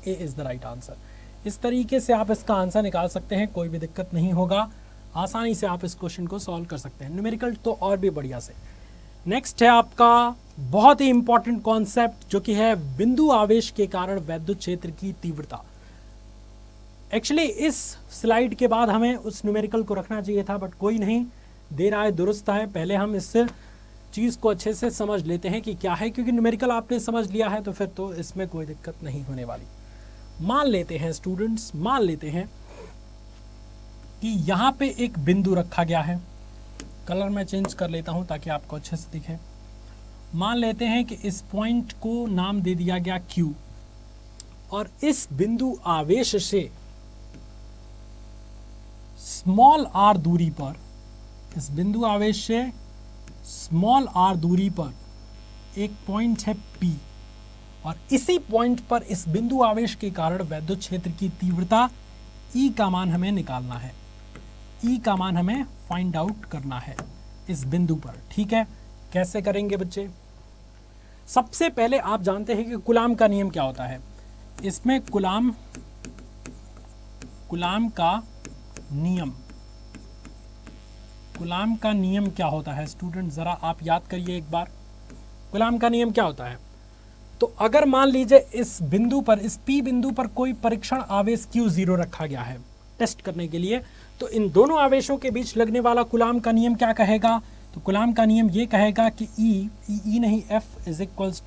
A is the right answer. इस तरीके से आप इसका आंसर निकाल सकते हैं, कोई भी दिक्कत नहीं होगा, आसानी से आप इस क्वेश्चन को सॉल्व कर सकते हैं। न्यूमेरिकल तो और भी बढ़िया से। नेक्स्ट है आपका बहुत ही इंपॉर्टेंट कॉन्सेप्ट जो कि है बिंदु आवेश के कारण विद्युत क्षेत्र की तीव्रता। एक्चुअली इस स्लाइड के बाद हमें उस न्यूमेरिकल को रखना चाहिए था, बट कोई नहीं, दे रहा है दुरुस्त है। पहले हम इस चीज़ को अच्छे से समझ लेते हैं कि क्या है, क्योंकि न्यूमेरिकल आपने समझ लिया है तो फिर तो इसमें कोई दिक्कत नहीं होने वाली। मान लेते हैं स्टूडेंट्स, मान लेते हैं कि यहाँ पे एक बिंदु रखा गया है। कलर मैं चेंज कर लेता हूँ ताकि आपको अच्छे से दिखे। मान लेते हैं कि इस पॉइंट को नाम दे दिया गया Q और इस बिंदु आवेश से स्मॉल r दूरी पर, इस बिंदु आवेश से स्मॉल r दूरी पर एक पॉइंट है P और इसी पॉइंट पर इस बिंदु आवेश के कारण विद्युत क्षेत्र की तीव्रता E का मान हमें निकालना है। E का मान हमें फाइंड आउट करना है इस बिंदु पर। ठीक है, कैसे करेंगे बच्चे? सबसे पहले आप जानते हैं कि कूलाम का नियम क्या होता है। इसमें कूलाम का नियम क्या होता है स्टूडेंट, जरा आप याद करिए एक बार। कूलाम का नियम क्या होता है? तो अगर मान लीजिए इस बिंदु पर, इस P बिंदु पर कोई परीक्षण आवेश Q0 रखा गया है टेस्ट करने के लिए, तो इन दोनों आवेशों के बीच लगने वाला कूलाम का नियम क्या कहेगा? तो कूलाम का नियम ये कहेगा कि E नहीं, F इज इक्वल्स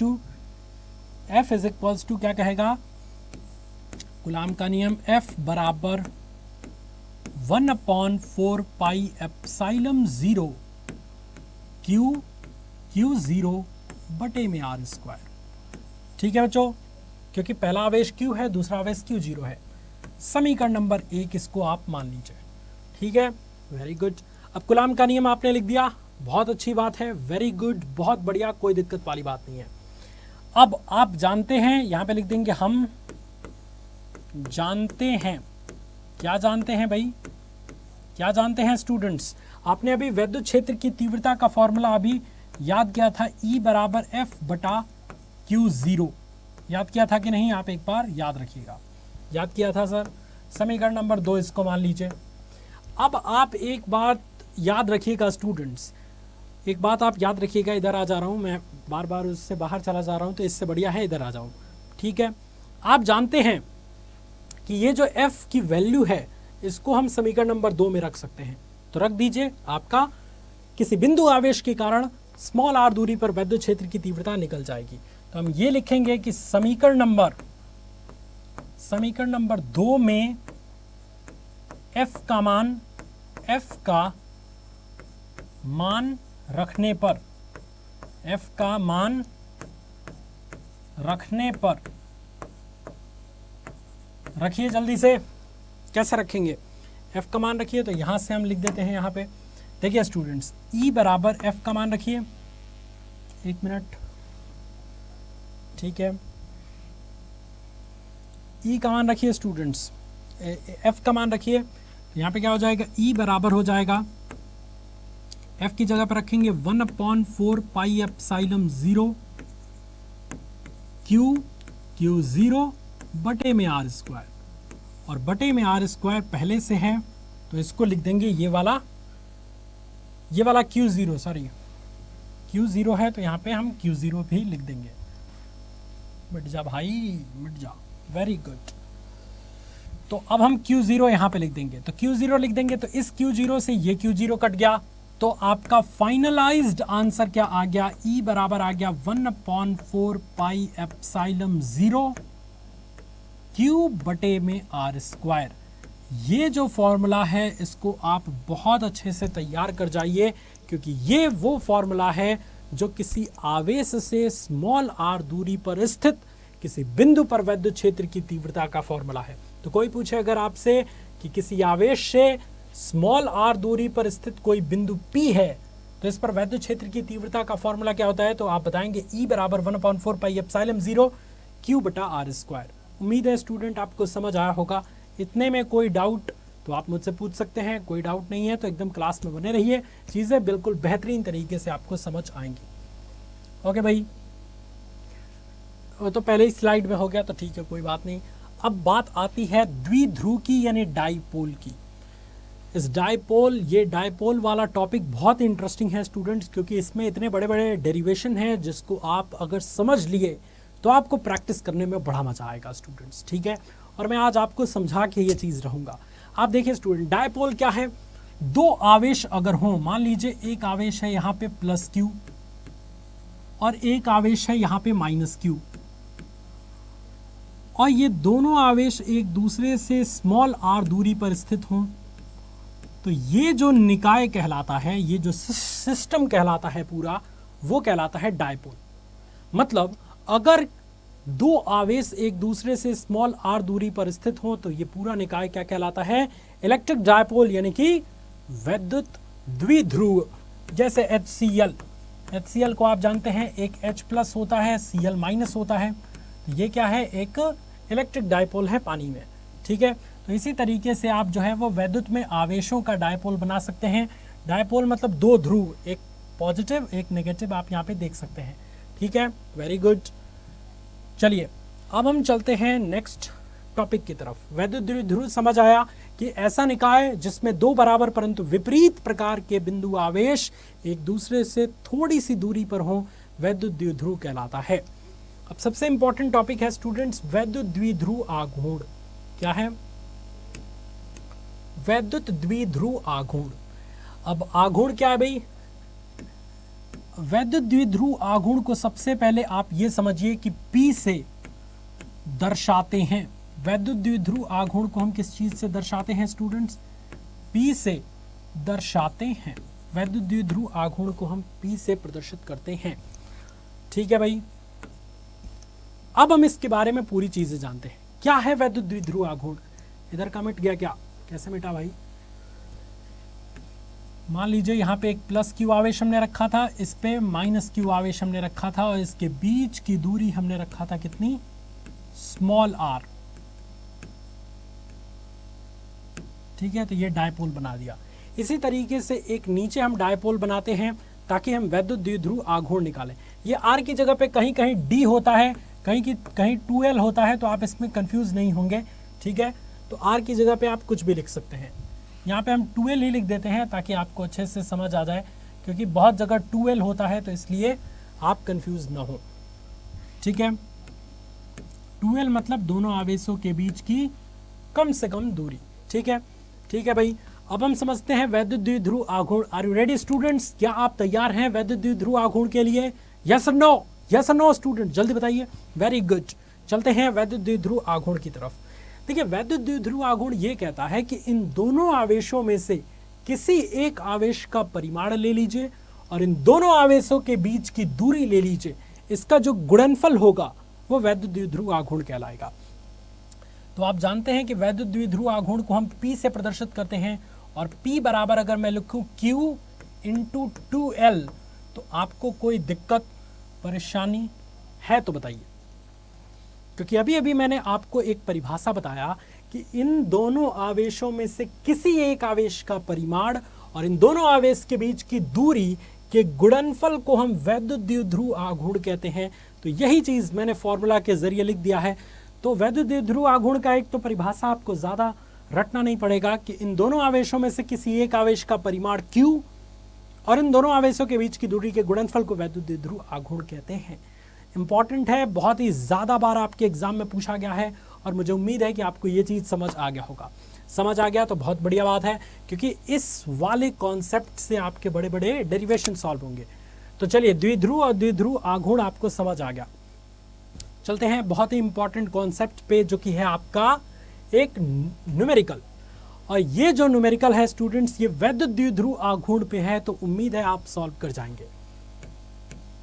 टू क्या कहेगा? कूलाम का नियम F बराबर 1/4πε0 Q0 बटे में r²। ठीक है बच्चों, क्योंकि पहला आवेश Q है, दूसरा आवेश Q0 है। समीकरण नंबर 1 इसको आप मान लीजिए। ठीक है, वेरी गुड। अब कूलाम का नियम आपने लिख दिया, बहुत अच्छी बात है, वेरी गुड, बहुत बढ़िया, कोई दिक्कत वाली बात नहीं है। अब आप जानते हैं, यहां पे लिख देंगे हम जानते हैं। क्या जानते हैं भाई, क्या जानते हैं स्टूडेंट्स? आपने अभी विद्युत क्षेत्र की तीव्रता का फॉर्मूला अभी याद किया था, E बराबर F बटा Q0। याद किया था कि नहीं? आप एक बार याद रखिएगा। याद किया था सर। समीकरण नंबर 2 इसको मान लीजिए। अब आप एक बात याद रखिएगा स्टूडेंट्स, एक बात आप याद रखिएगा। इधर आ जा रहा हूँ मैं, बार बार उससे बाहर चला जा रहा हूँ, तो इससे बढ़िया है इधर आ जाऊँ। ठीक है, आप जानते हैं कि ये जो F की वैल्यू है इसको हम समीकरण नंबर 2 में रख सकते हैं। तो रख दीजिए। आपका किसी बिंदु आवेश के कारण स्मॉल r दूरी पर विद्युत क्षेत्र की तीव्रता निकल जाएगी। तो हम ये लिखेंगे कि समीकरण नंबर 2 में F का मान रखने पर रखिए जल्दी से। कैसे रखेंगे? F का मान रखिए, तो यहां से हम लिख देते हैं। यहां पे देखिए स्टूडेंट्स, E बराबर F का मान रखिए। एक मिनट, ठीक है, E का मान रखिए स्टूडेंट्स, F का मान रखिए। यहाँ पे क्या हो जाएगा? E बराबर हो जाएगा, F की जगह पर रखेंगे 1/4 पाई एप्सिलॉन 0 Q0 बटे में R स्क्वायर, और बटे में R स्क्वायर पहले से है तो इसको लिख देंगे ये वाला Q0, सॉरी Q0 है तो यहाँ पे हम Q0 भी लिख देंगे। मिट जा भाई, मिट जा, वेरी गुड। तो अब हम Q0 यहाँ पे लिख देंगे, तो Q0 लिख देंगे, तो इस Q0 से ये Q0 कट गया, तो आपका फाइनलाइज्ड आंसर क्या आ गया? E बराबर आ गया 1/4 पाई एप्सिलॉन 0 Q बटे में R स्क्वायर। ये जो फॉर्मूला है इसको आप बहुत अच्छे से तैयार कर जाइए, क्योंकि ये वो फॉर्मूला है जो किसी आवेश से स्मॉल r दूरी पर स्थित किसी बिंदु पर विद्युत क्षेत्र की तीव्रता का फॉर्मूला है। तो कोई पूछे अगर आपसे कि किसी आवेश से स्मॉल r दूरी पर स्थित कोई बिंदु P है तो इस पर विद्युत क्षेत्र की तीव्रता का फॉर्मूला क्या होता है, तो आप बताएंगे E बराबर 1/4 पाई एप्सिलॉन 0 Q बटा R स्क्वायर। उम्मीद है स्टूडेंट आपको समझ आया होगा। इतने में कोई डाउट तो आप मुझसे पूछ सकते हैं, कोई डाउट नहीं है तो एकदम क्लास में बने रहिए, चीज़ें बिल्कुल बेहतरीन तरीके से आपको समझ आएंगी। ओके भाई, वो तो पहले ही स्लाइड में हो गया तो ठीक है, कोई बात नहीं। अब बात आती है द्विध्रुव की, यानी डाइपोल की। इस डाइपोल, ये डाइपोल वाला टॉपिक बहुत इंटरेस्टिंग है स्टूडेंट्स, क्योंकि इसमें इतने बड़े बड़े डेरिवेशन हैं जिसको आप अगर समझ लिए तो आपको प्रैक्टिस करने में बड़ा मजा आएगा स्टूडेंट्स। ठीक है, और मैं आज आपको समझा के ये चीज़ रहूँगा। आप देखिए स्टूडेंट, डाइपोल क्या है? दो आवेश अगर हों, मान लीजिए एक आवेश है यहाँ पे +Q और एक आवेश है यहाँ पे -Q, और ये दोनों आवेश एक दूसरे से स्मॉल r दूरी पर स्थित हों, तो ये जो निकाय कहलाता है, ये जो सिस्टम कहलाता है पूरा, वो कहलाता है डाइपोल। मतलब अगर दो आवेश एक दूसरे से स्मॉल r दूरी पर स्थित हो तो ये पूरा निकाय क्या कहलाता है? इलेक्ट्रिक डाइपोल, यानी कि विद्युत द्विध्रुव। जैसे HCl को आप जानते हैं, एक H+ होता है, Cl- होता है, तो ये क्या है? एक इलेक्ट्रिक डाइपोल है पानी में। ठीक है, तो इसी तरीके से आप जो है वो विद्युत में आवेशों का डाइपोल बना सकते हैं। डाइपोल मतलब दो ध्रुव, एक पॉजिटिव एक नेगेटिव, आप यहाँ पे देख सकते हैं। ठीक है, वेरी गुड। चलिए अब हम चलते हैं नेक्स्ट टॉपिक की तरफ। विद्युत द्विध्रुव समझ आया कि ऐसा निकाय जिसमें दो बराबर परंतु विपरीत प्रकार के बिंदु आवेश एक दूसरे से थोड़ी सी दूरी पर हों, विद्युत द्विध्रुव कहलाता है। अब सबसे इंपॉर्टेंट टॉपिक है स्टूडेंट्स, विद्युत द्विध्रुव आघूर्ण। क्या है? विद्युत द्विध्रुव आघूर्ण। अब आघूर्ण क्या है भाई? विद्युत द्विध्रुव आघूर्ण को सबसे पहले आप ये समझिए कि P से दर्शाते हैं। विद्युत द्विध्रुव आघूर्ण को हम किस चीज से दर्शाते हैं स्टूडेंट्स? P से दर्शाते हैं। विद्युत द्विध्रुव आघूर्ण को हम P से प्रदर्शित करते हैं। ठीक है भाई, अब हम इसके बारे में पूरी चीजें जानते हैं। क्या है विद्युत द्विध्रुव आघूर्ण? इधर का मिट गया क्या? कैसे मिटा भाई? मान लीजिए यहाँ पे एक प्लस क्यू आवेश हमने रखा था, इस पे माइनस क्यू आवेश हमने रखा था, और इसके बीच की दूरी हमने रखा था कितनी, स्मॉल आर। ठीक है, तो ये डायपोल बना दिया। इसी तरीके से एक नीचे हम डायपोल बनाते हैं ताकि हम वैद्युत द्विध्रुव आघूर्ण निकालें। ये आर की जगह पे कहीं कहीं डी होता है, कहीं 2L होता है, तो आप इसमें कंफ्यूज नहीं होंगे। ठीक है, तो आर की जगह पे आप कुछ भी लिख सकते हैं। यहाँ पे हम 2L ही लिख देते हैं ताकि आपको अच्छे से समझ आ जाए, क्योंकि बहुत जगह 2L होता है, तो इसलिए आप कंफ्यूज ना हो। ठीक है, 2L मतलब दोनों आवेशों के बीच की कम से कम दूरी। ठीक है, ठीक है भाई। अब हम समझते हैं वैद्युत द्विध्रुव आघूर्ण। Are you ready students? क्या आप तैयार हैं वैद्युत द्विध्रुव आघूर्ण के लिए? यस और नो? यस और नो स्टूडेंट, जल्दी बताइए। वेरी गुड, चलते हैं वैद्युत द्विध्रुव आघूर्ण की तरफ। देखिए, वैद्युत द्विध्रुव आघूर्ण ये कहता है कि इन दोनों आवेशों में से किसी एक आवेश का परिमाण ले लीजिए और इन दोनों आवेशों के बीच की दूरी ले लीजिए। इसका जो गुणनफल होगा वो वैद्युत द्विध्रुव आघूर्ण कहलाएगा। तो आप जानते हैं कि वैद्युत द्विध्रुव आघूर्ण को हम P से प्रदर्शित करते हैं, और P बराबर अगर मैं लिखूं Q इंटू 2L, तो आपको कोई दिक्कत परेशानी है तो बताइए। क्योंकि अभी अभी मैंने आपको एक परिभाषा बताया कि इन दोनों आवेशों में से किसी एक आवेश का परिमाण और इन दोनों आवेश के बीच की दूरी के गुणनफल को हम वैद्युत द्विध्रुव आघूर्ण कहते हैं। तो यही चीज मैंने फॉर्मूला के जरिए लिख दिया है। तो वैद्युत द्विध्रुव आघूर्ण का एक तो परिभाषा आपको ज्यादा रटना नहीं पड़ेगा कि इन दोनों आवेशों में से किसी एक आवेश का परिमाण Q और इन दोनों आवेशों के बीच की दूरी के गुणनफल को वैद्युत द्विध्रुव आघूर्ण कहते हैं। इंपॉर्टेंट है, बहुत ही ज्यादा बार आपके एग्जाम में पूछा गया है, और मुझे उम्मीद है कि आपको ये चीज समझ आ गया होगा। समझ आ गया तो बहुत बढ़िया बात है, क्योंकि इस वाले कॉन्सेप्ट से आपके बड़े बड़े डेरिवेशन सॉल्व होंगे। तो चलिए, द्विध्रुव और द्विध्रुव आघूर्ण आपको समझ आ गया। चलते हैं बहुत ही इंपॉर्टेंट कॉन्सेप्ट पे, जो कि है आपका एक न्यूमेरिकल। और ये जो न्यूमेरिकल है स्टूडेंट्स, ये वैद्युत द्विध्रुव आघूर्ण पे है, तो उम्मीद है आप सॉल्व कर जाएंगे।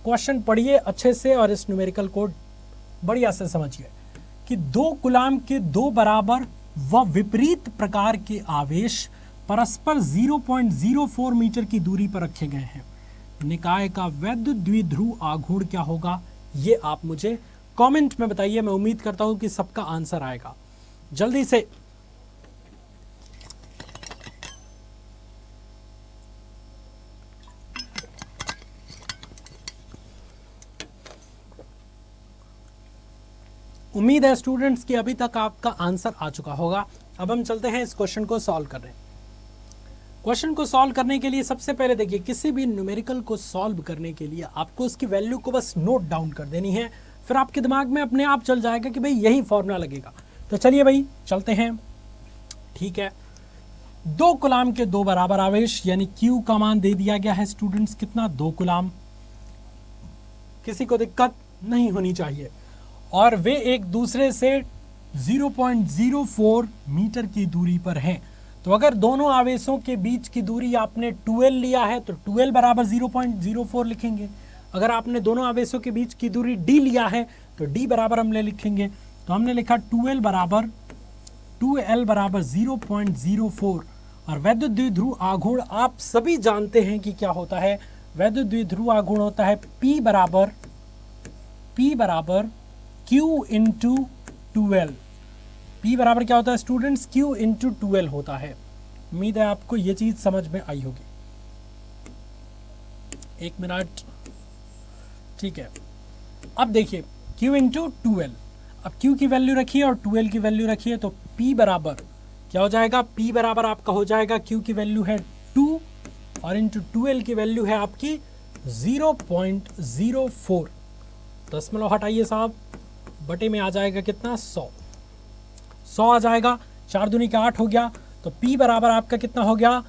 क्वेश्चन पढ़िए अच्छे से और इस न्यूमेरिकल को बढ़िया से समझिए कि 2 कूलाम के 2 बराबर व विपरीत प्रकार के आवेश परस्पर 0.04 मीटर की दूरी पर रखे गए हैं। निकाय का वैद्युत द्विध्रुव आघूर्ण क्या होगा, ये आप मुझे कमेंट में बताइए। मैं उम्मीद करता हूं कि सबका आंसर आएगा जल्दी से। उम्मीद है स्टूडेंट्स कि अभी तक आपका आंसर आ चुका होगा। अब हम चलते हैं इस क्वेश्चन को सॉल्व करने। क्वेश्चन को सॉल्व करने के लिए सबसे पहले देखिए, किसी भी न्यूमेरिकल को सॉल्व करने के लिए आपको उसकी वैल्यू को बस नोट डाउन कर देनी है, फिर आपके दिमाग में अपने आप चल जाएगा कि भाई यही फॉर्मूला लगेगा। तो चलिए भाई चलते हैं। ठीक है, 2 कूलाम के 2 बराबर आवेश, यानी Q का मान दे दिया गया है स्टूडेंट्स कितना, 2 कूलाम। किसी को दिक्कत नहीं होनी चाहिए। और वे एक दूसरे से 0.04 मीटर की दूरी पर हैं। तो अगर दोनों आवेशों के बीच की दूरी आपने 2L लिया है तो 2L बराबर 0.04 लिखेंगे। अगर आपने दोनों आवेशों के बीच की दूरी D लिया है तो D बराबर हम ले लिखेंगे। तो हमने लिखा 2L बराबर 0.04। और वैद्युत द्विध्रुव आघूर्ण आप सभी जानते हैं कि क्या होता है। वैद्युत द्विध्रुव आघूर्ण होता है P बराबर Q इंटू 2L। P बराबर क्या होता है स्टूडेंट्स, Q इंटू 2L होता है। उम्मीद है आपको ये चीज समझ में आई होगी। एक मिनट, ठीक है। अब देखिए Q इंटू 2L, अब Q की वैल्यू रखिए और 2L की वैल्यू रखिए, तो P बराबर क्या हो जाएगा, P बराबर आपका हो जाएगा, Q की वैल्यू है 2 और इंटू 2L की वैल्यू है आपकी 0.04। दशमलव हटाइए साहब, बटे में आ जाएगा कितना, 100 आ जाएगा। 4 दूनी का 8 हो गया। तो P बराबर आपका कितना हो गया,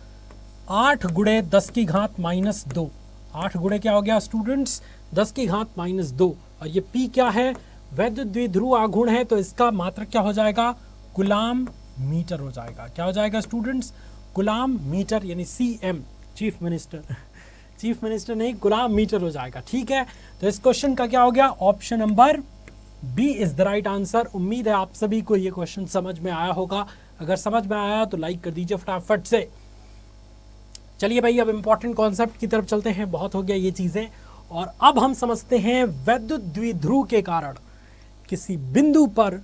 8 गुणे 10 की घात माइनस 2। 8 गुणे क्या हो गया स्टूडेंट्स, 10 की घात माइनस 2। और ये P क्या है, वैद्युत द्विध्रुव आघूर्ण है, तो इसका मात्रक क्या हो जाएगा, कूलाम मीटर हो जाएगा। क्या हो जाएगा स्टूडेंट्स, कूलाम मीटर, यानी CM, चीफ मिनिस्टर नहीं, कूलाम मीटर हो जाएगा। ठीक है, तो इस क्वेश्चन का क्या हो गया, option number B is the right answer. उम्मीद है आप सभी को ये क्वेश्चन समझ में आया होगा। अगर समझ में आया तो लाइक कर दीजिए फटाफट से। चलिए भाई, अब इंपॉर्टेंट कॉन्सेप्ट की तरफ चलते हैं। बहुत हो गया ये चीजें, और अब हम समझते हैं वैद्युत द्विध्रुव के कारण किसी बिंदु पर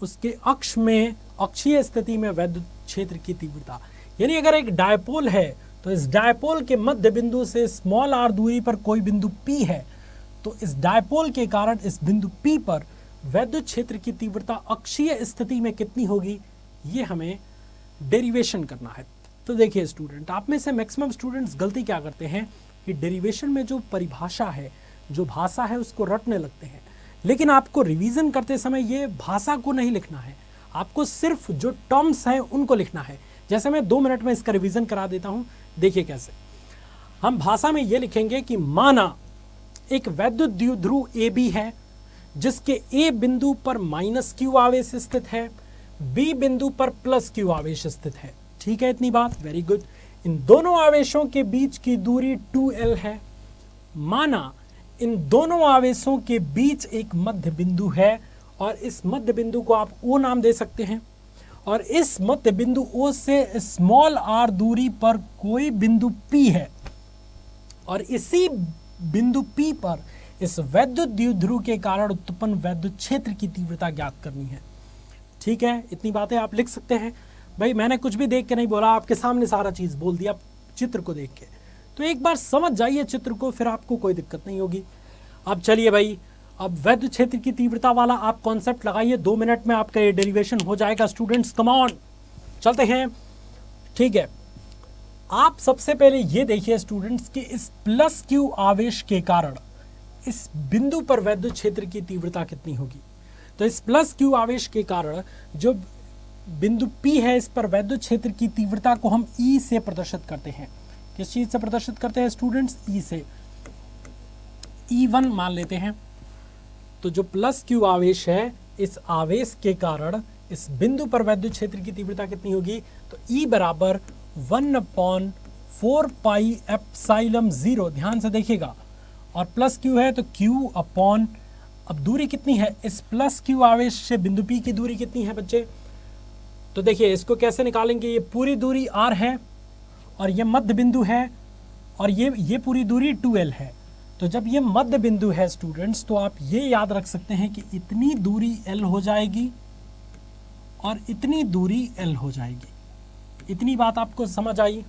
उसके अक्ष में, अक्षीय स्थिति में वैद्युत क्षेत्र की तीव्रता। यानी अगर एक डायपोल है तो इस डायपोल के मध्य बिंदु से स्मॉल आर दूरी पर कोई बिंदु P है, तो इस डायपोल के कारण इस बिंदु P पर वैद्युत क्षेत्र की तीव्रता अक्षीय स्थिति में कितनी होगी, ये हमें डेरिवेशन करना है। तो देखिए स्टूडेंट, आप में से मैक्सिमम स्टूडेंट्स गलती क्या करते हैं कि डेरिवेशन में जो परिभाषा है, जो भाषा है, उसको रटने लगते हैं। लेकिन आपको रिवीजन करते समय ये भाषा को नहीं लिखना है, आपको सिर्फ जो टर्म्स हैं उनको लिखना है। जैसे मैं 2 मिनट में इसका रिवीजन करा देता हूं। देखिए कैसे हम भाषा में ये लिखेंगे कि माना एक वैद्युत द्विध्रुव AB है जिसके A बिंदु पर -q आवेश स्थित है, B बिंदु पर +q आवेश स्थित है। ठीक है, इतनी बात, वेरी गुड। इन दोनों आवेशों के बीच की दूरी 2L है। माना इन दोनों आवेशों के बीच एक मध्य बिंदु है, और इस मध्य बिंदु को आप O नाम दे सकते हैं, और इस मध्य बिंदु O से स्मॉल r दूरी पर कोई बिंदु P है, और इसी बिंदु P पर इस वैद्युत द्विध्रुव के कारण उत्पन्न वैद्युत क्षेत्र की तीव्रता ज्ञात करनी है। ठीक है, इतनी बातें आप लिख सकते हैं। भाई मैंने कुछ भी देख के नहीं बोला, आपके सामने सारा चीज बोल दिया चित्र को देख के। तो एक बार समझ जाइए चित्र को, फिर आपको कोई दिक्कत नहीं होगी। अब चलिए भाई, अब वैद्युत क्षेत्र की तीव्रता वाला आप कॉन्सेप्ट लगाइए। 2 मिनट में आपका ये डेरिवेशन हो जाएगा स्टूडेंट्स। कम ऑन, चलते हैं। ठीक है, आप सबसे पहले ये देखिए स्टूडेंट्स कि इस +q आवेश के कारण इस बिंदु पर वैद्युत क्षेत्र की तीव्रता कितनी होगी। तो इस +q आवेश के कारण जो बिंदु P है, इस पर वैद्युत क्षेत्र की तीव्रता को हम E से प्रदर्शित करते हैं। किस चीज से प्रदर्शित करते हैं स्टूडेंट्स? E से। E1 मान लेते हैं। तो जो +q आवेश है, इस आवेश के कारण इस बिंदु पर वैद्युत क्षेत्र की तीव्रता कितनी होगी? तो E बराबर 1/4 पाई एप्सिलॉन 0। ध्यान से देखिएगा, और +q है तो q अपॉन, अब दूरी कितनी है इस +q आवेश से बिंदु P की दूरी कितनी है बच्चे? तो देखिए इसको कैसे निकालेंगे। ये पूरी दूरी r है, और ये मध्य बिंदु है, और ये पूरी दूरी 2L है। तो जब ये मध्य बिंदु है स्टूडेंट्स, तो आप ये याद रख सकते हैं कि इतनी दूरी L हो जाएगी और इतनी दूरी L हो जाएगी। इतनी बात आपको समझ आई?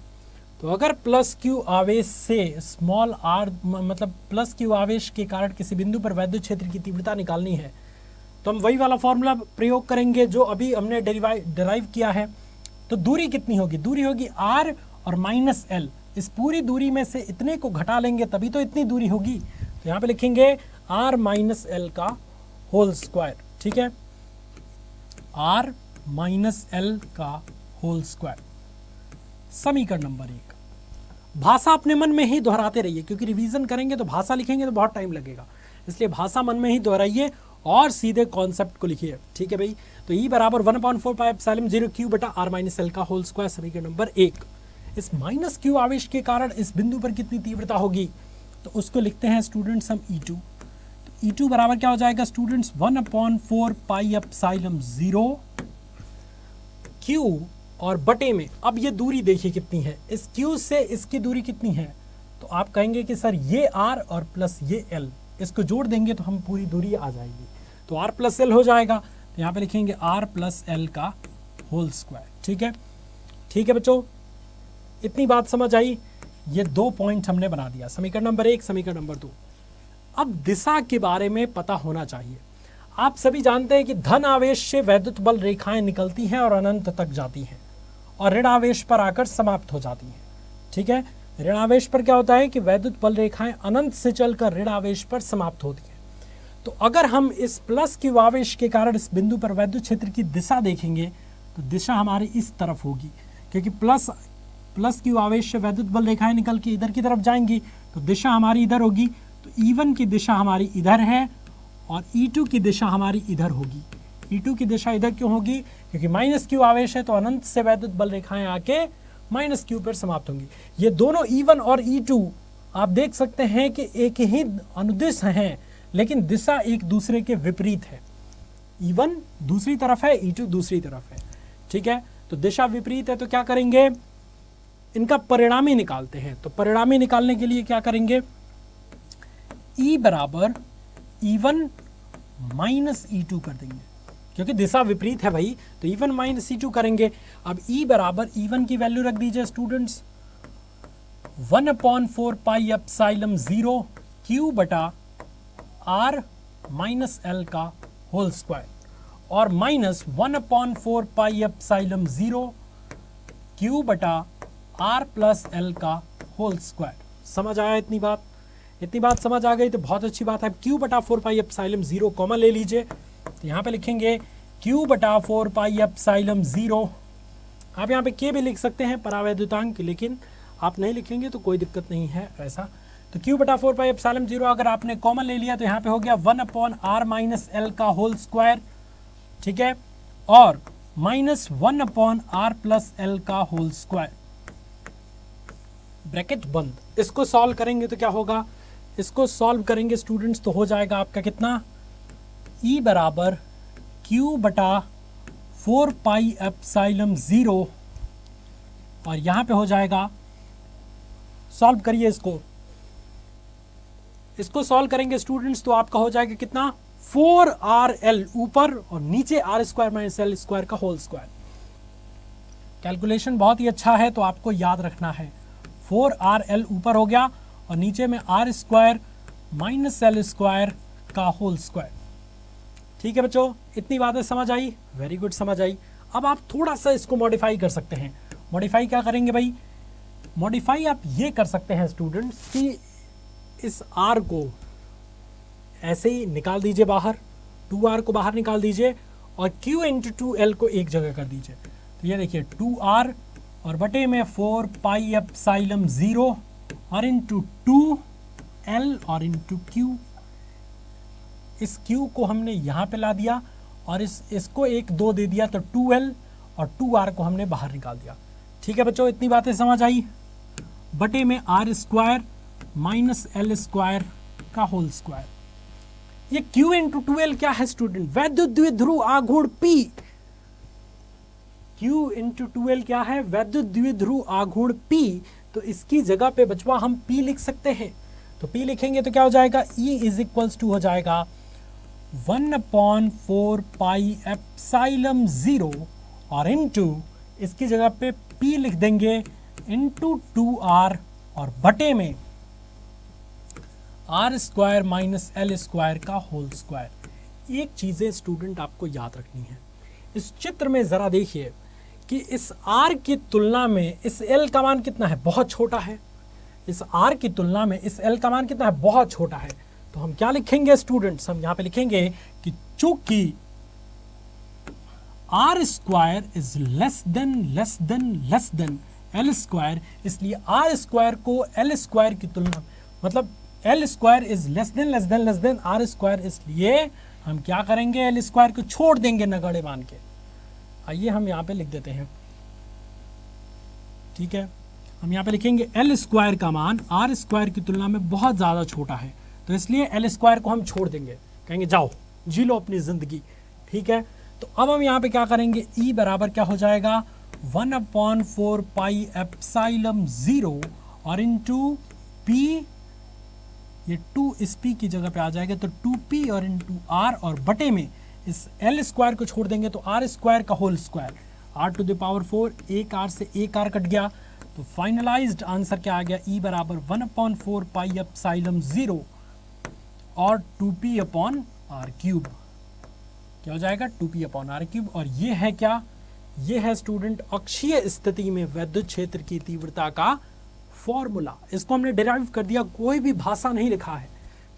तो अगर +q आवेश से स्मॉल r, मतलब +q आवेश के कारण किसी बिंदु पर वैद्युत क्षेत्र की तीव्रता निकालनी है, तो हम वही वाला फॉर्मूला प्रयोग करेंगे जो अभी हमने डिराइव किया है। तो दूरी कितनी होगी? दूरी होगी r और -L। इस पूरी दूरी में से इतने को घटा लेंगे तभी तो इतनी दूरी होगी। तो यहाँ पे लिखेंगे r - L का होल स्क्वायर। ठीक है, r - L का होल स्क्वायर। समीकरण नंबर 1। भाषा अपने मन में ही दोहराते रहिए, क्योंकि रिवीजन करेंगे तो भाषा लिखेंगे तो बहुत टाइम लगेगा, इसलिए भाषा मन में ही दोहराइए और सीधे कॉन्सेप्ट को लिखिए। ठीक है भाई, तो E बराबर 1/4 पाई एप्सिलॉन 0 q बटा r - L का होल स्क्वायर। समीकरण नंबर 1। इस -q आवेश के कारण इस बिंदु पर कितनी तीव्रता होगी, तो उसको लिखते हैं स्टूडेंट्स हम E2। तो E2 बराबर क्या हो जाएगा स्टूडेंट्स? 1/4 पाई एप्सिलॉन 0 q और बटे में, अब ये दूरी देखिए कितनी है, इस q से इसकी दूरी कितनी है? तो आप कहेंगे कि सर ये r और प्लस ये l, इसको जोड़ देंगे तो हम पूरी दूरी आ जाएगी, तो r + l हो जाएगा। तो यहाँ पे लिखेंगे r + l का होल स्क्वायर। ठीक है, ठीक है बच्चों, इतनी बात समझ आई? ये 2 पॉइंट हमने बना दिया, समीकरण नंबर 1, समीकरण नंबर 2। अब दिशा के बारे में पता होना चाहिए। आप सभी जानते हैं कि धन आवेश से वैद्युत बल रेखाएं निकलती हैं और अनंत तक जाती हैं, और ऋण आवेश पर आकर समाप्त हो जाती हैं। ठीक है, ऋण आवेश पर क्या होता है कि वैद्युत बल रेखाएं अनंत से चलकर ऋण आवेश पर समाप्त होती हैं। तो अगर हम इस +q आवेश के कारण इस बिंदु पर वैद्युत क्षेत्र की दिशा देखेंगे, तो दिशा हमारी इस तरफ होगी, क्योंकि +q आवेश से वैद्युत बल रेखाएं निकल के इधर की तरफ जाएंगी, तो दिशा हमारी इधर होगी। तो E1 की दिशा हमारी इधर है, और E2 की दिशा हमारी इधर होगी। E2 की दिशा इधर क्यों होगी? क्योंकि -q आवेश है, तो अनंत से वैद्युत बल रेखाएं आके -q पर समाप्त होंगी। ये दोनों E1 और E2 आप देख सकते हैं कि एक ही अनुदिश हैं, लेकिन दिशा एक दूसरे के विपरीत है। E1 दूसरी तरफ है, E2 दूसरी तरफ है। ठीक है, तो दिशा विपरीत है, तो क्या करेंगे? इनका परिणामी निकालते हैं। तो परिणामी निकालने के लिए क्या करेंगे, E बराबर E1 माइनस E2 कर देंगे, क्योंकि दिशा विपरीत है भाई, तो E1 माइनस E2 करेंगे। अब E बराबर E1 की वैल्यू रख दीजिए स्टूडेंट्स, 1/4 पाई एप्सिलॉन 0 Q बटा R माइनस L का होल स्क्वायर, और माइनस 1/4 पाई एप्सिलॉन 0 Q बटा R प्लस L का होल स्क्वायर। समझ आया इतनी बात? इतनी बात समझ आ गई तो बहुत अच्छी बात है। Q बटा 4 पाई एप्सिलॉन 0 कॉमन ले लीजिए, तो यहाँ पे लिखेंगे Q बटा 4 पाई एप्सिलॉन 0। आप यहाँ पे K भी लिख सकते हैं परावैद्युतांक, लेकिन आप नहीं लिखेंगे तो कोई दिक्कत नहीं है ऐसा। तो Q बटा 4 पाई एप्सिलॉन 0 अगर आपने कॉमन ले लिया तो यहाँ पे हो गया 1/R माइनस L का होल स्क्वायर, ठीक है, और माइनस 1/R प्लस L का होल स्क्वायर, ब्रैकेट बंद। इसको सॉल्व करेंगे तो क्या होगा, इसको सॉल्व करेंगे स्टूडेंट्स तो हो जाएगा आपका कितना, E बराबर Q बटा 4 पाई एप्सिलॉन 0, और यहाँ पे हो जाएगा, सॉल्व करिए इसको सॉल्व करेंगे स्टूडेंट्स तो आपका हो जाएगा कितना, 4RL ऊपर और नीचे R square minus L square का होल स्क्वायर। कैलकुलेशन बहुत ही अच्छा है तो आपको याद रखना है, 4RL ऊपर हो गया और नीचे में R square minus L square का होल स्क्वायर। ठीक है बच्चों, इतनी बातें समझ आई? वेरी गुड, समझ आई। अब आप थोड़ा सा इसको मॉडिफाई कर सकते हैं। मॉडिफाई क्या करेंगे भाई, मॉडिफाई आप ये कर सकते हैं स्टूडेंट्स कि इस R को ऐसे ही निकाल दीजिए बाहर, 2R को बाहर निकाल दीजिए और Q इंटू 2L को एक जगह कर दीजिए। तो ये देखिए 2R और बटे में 4 पाई एप्सिलॉन 0 और इंटू 2L और इंटू Q। इस Q को हमने यहाँ पे ला दिया और इसको एक 2 दे दिया तो 2L, और 2R को हमने बाहर निकाल दिया। ठीक है बच्चों, इतनी बातें समझ आई? बटे में R square minus L square का होल स्क्वायर। ये Q इंटू 2L क्या है स्टूडेंट, वैद्युत द्विध्रुव आघूर्ण P। Q इंटू 2L क्या है, वैद्युत द्विध्रुव आघूर्ण P। तो इसकी जगह पे बचवा हम P लिख सकते हैं, तो P लिखेंगे तो क्या हो जाएगा, E इज इक्वल्स टू हो जाएगा 1/4 पाई एप्सिलॉन 0 और इंटू इसकी जगह पे P लिख देंगे इंटू 2R और बटे में R square minus L square का होल स्क्वायर। एक चीज़ें स्टूडेंट आपको याद रखनी है, इस चित्र में ज़रा देखिए कि इस R की तुलना में इस L का मान कितना है, बहुत छोटा है। इस R की तुलना में इस L का मान कितना है, बहुत छोटा है। तो हम क्या लिखेंगे स्टूडेंट्स, हम यहाँ पे लिखेंगे कि चूंकि R square is less then L square, इसलिए R स्क्वायर को L स्क्वायर की तुलना, मतलब L square is less then R square, इसलिए हम क्या करेंगे, L स्क्वायर को छोड़ देंगे नगण्य मान के। आइए हम यहाँ पे लिख देते हैं, ठीक है, हम यहाँ पे लिखेंगे L स्क्वायर का मान R स्क्वायर की तुलना में बहुत ज़्यादा छोटा है, तो इसलिए L स्क्वायर को हम छोड़ देंगे, कहेंगे जाओ जी लो अपनी ज़िंदगी। ठीक है, तो अब हम यहाँ पे क्या करेंगे, E बराबर क्या हो जाएगा, 1/4 पाई एप्सिलॉन 0 और इंटू P, ये 2 इस P की जगह पे आ जाएगा तो 2P और इंटू R, और बटे में इस L स्क्वायर को छोड़ देंगे तो R स्क्वायर का whole square, R to the power 4, एक R से एक R कट गया, तो फाइनलाइज्ड आंसर क्या आ गया, E बराबर 1/4 पाई एप्सिलॉन 0 और 2P अपॉन R क्यूब। क्या हो जाएगा, 2P अपॉन R क्यूब। और ये है क्या, ये है स्टूडेंट अक्षीय स्थिति में विद्युत क्षेत्र की तीव्रता का फॉर्मूला। इसको हमने डिराइव कर दिया, कोई भी भाषा नहीं लिखा है।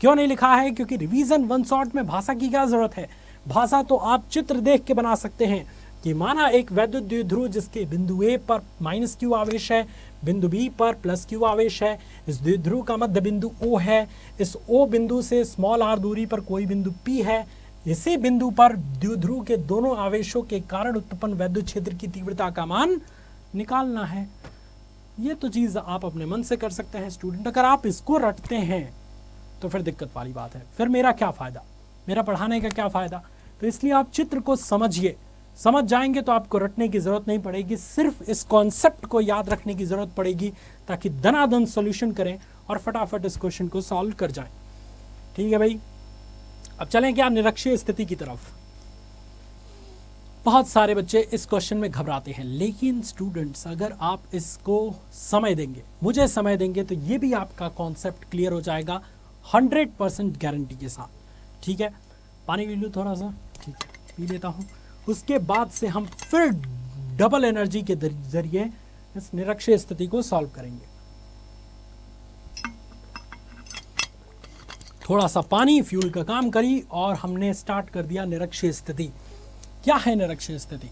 क्यों नहीं लिखा है, क्योंकि रिवीजन वन शॉट में भाषा की क्या जरूरत है। भाषा तो आप चित्र देख के बना सकते हैं कि माना एक वैद्युत द्विध्रुव जिसके बिंदु A पर माइनस Q आवेश है, बिंदु B पर प्लस Q आवेश है, इस द्विध्रुव का मध्य बिंदु O है, इस O बिंदु से स्मॉल r दूरी पर कोई बिंदु P है, इसी बिंदु पर द्विध्रुव के दोनों आवेशों के कारण उत्पन्न वैद्युत क्षेत्र की तीव्रता का मान निकालना है। ये तो चीज़ आप अपने मन से कर सकते हैं स्टूडेंट। अगर आप इसको रटते हैं तो फिर दिक्कत वाली बात है, फिर मेरा क्या फ़ायदा, मेरा पढ़ाने का क्या फ़ायदा। तो इसलिए आप चित्र को समझिए, समझ जाएंगे तो आपको रटने की ज़रूरत नहीं पड़ेगी, सिर्फ इस कॉन्सेप्ट को याद रखने की ज़रूरत पड़ेगी ताकि दनादन सॉल्यूशन करें और फटाफट इस क्वेश्चन को सॉल्व कर जाएं। ठीक है भाई, अब चलें क्या निरक्षीय स्थिति की तरफ। बहुत सारे बच्चे इस क्वेश्चन में घबराते हैं, लेकिन स्टूडेंट्स अगर आप इसको समय देंगे, मुझे समय देंगे, तो ये भी आपका कॉन्सेप्ट क्लियर हो जाएगा 100% गारंटी के साथ। ठीक है, पानी पी लूँ थोड़ा सा, ठीक है पी लेता हूँ। उसके बाद से हम फिर डबल एनर्जी के जरिए इस निरक्षीय स्थिति को सॉल्व करेंगे। थोड़ा सा पानी फ्यूल का काम करी और हमने स्टार्ट कर दिया निरक्षीय स्थिति। क्या है निरक्षीय स्थिति?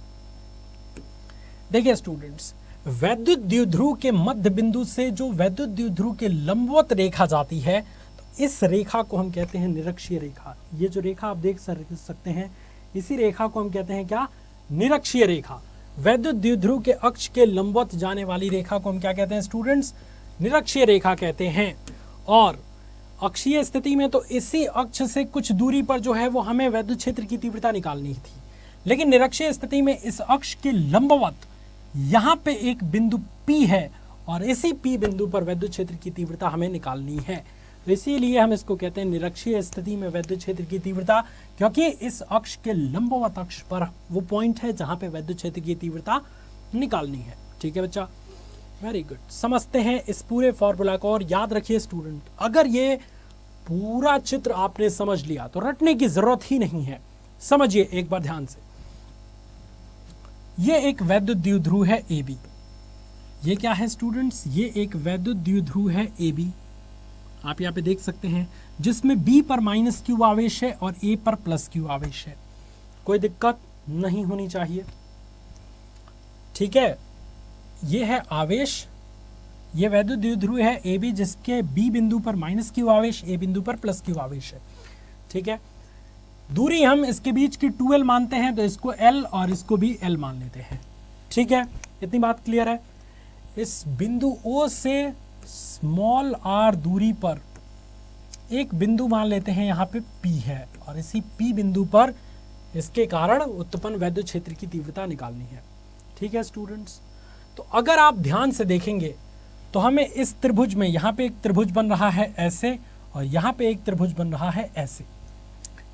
देखिए स्टूडेंट्स, वैद्युत द्विध्रुव के मध्य बिंदु से जो वैद्युत द्विध्रुव के लंबवत रेखा जाती है, तो इस रेखा को हम कहते हैं निरक्षीय रेखा। ये जो रेखा आप देख सकते हैं, इसी रेखा को हम कहते हैं क्या? निरक्षीय रेखा। वैद्युत द्विध्रुव के अक्ष के लंबवत जाने वाली रेखा को हम क्या कहते हैं स्टूडेंट्स? निरक्षीय रेखा कहते हैं। और अक्षीय स्थिति में तो इसी अक्ष से कुछ दूरी पर जो है वो हमें वैद्युत क्षेत्र की तीव्रता निकालनी थी, लेकिन निरक्षीय स्थिति में इस अक्ष के लंबवत यहाँ पे एक बिंदु P है और इसी P बिंदु पर वैद्युत क्षेत्र की तीव्रता हमें निकालनी है। तो इसीलिए हम इसको कहते हैं निरक्षीय स्थिति में वैद्युत क्षेत्र की तीव्रता, क्योंकि इस अक्ष के लंबवत अक्ष पर वो पॉइंट है जहाँ पे वैद्युत क्षेत्र की तीव्रता निकालनी है। ठीक है बच्चा, वेरी गुड। समझते हैं इस पूरे फॉर्मूला को और याद रखिए स्टूडेंट, अगर ये पूरा चित्र आपने समझ लिया तो रटने की जरूरत ही नहीं है। समझिए एक बार ध्यान से, ये एक वैद्युत द्विध्रुव है AB। ये क्या है स्टूडेंट्स? ये एक वैद्युत द्विध्रुव है AB, आप यहाँ पे देख सकते हैं, जिसमें B पर -q आवेश है और A पर +q आवेश है। कोई दिक्कत नहीं होनी चाहिए। ठीक है, ये है आवेश, ये वैद्युत द्विध्रुव है AB जिसके B बिंदु पर -q आवेश, A बिंदु पर +q आवेश है। ठीक है, दूरी हम इसके बीच की 2l मानते हैं, तो इसको l और इसको भी l मान लेते हैं। ठीक है, इतनी बात क्लियर है। इस बिंदु O से स्मॉल r दूरी पर एक बिंदु मान लेते हैं, यहाँ पे P है, और इसी P बिंदु पर इसके कारण उत्पन्न वैद्युत क्षेत्र की तीव्रता निकालनी है। ठीक है स्टूडेंट्स, तो अगर आप ध्यान से देखेंगे तो हमें इस त्रिभुज में, यहाँ पे एक त्रिभुज बन रहा है ऐसे और यहाँ पे एक त्रिभुज बन रहा है ऐसे,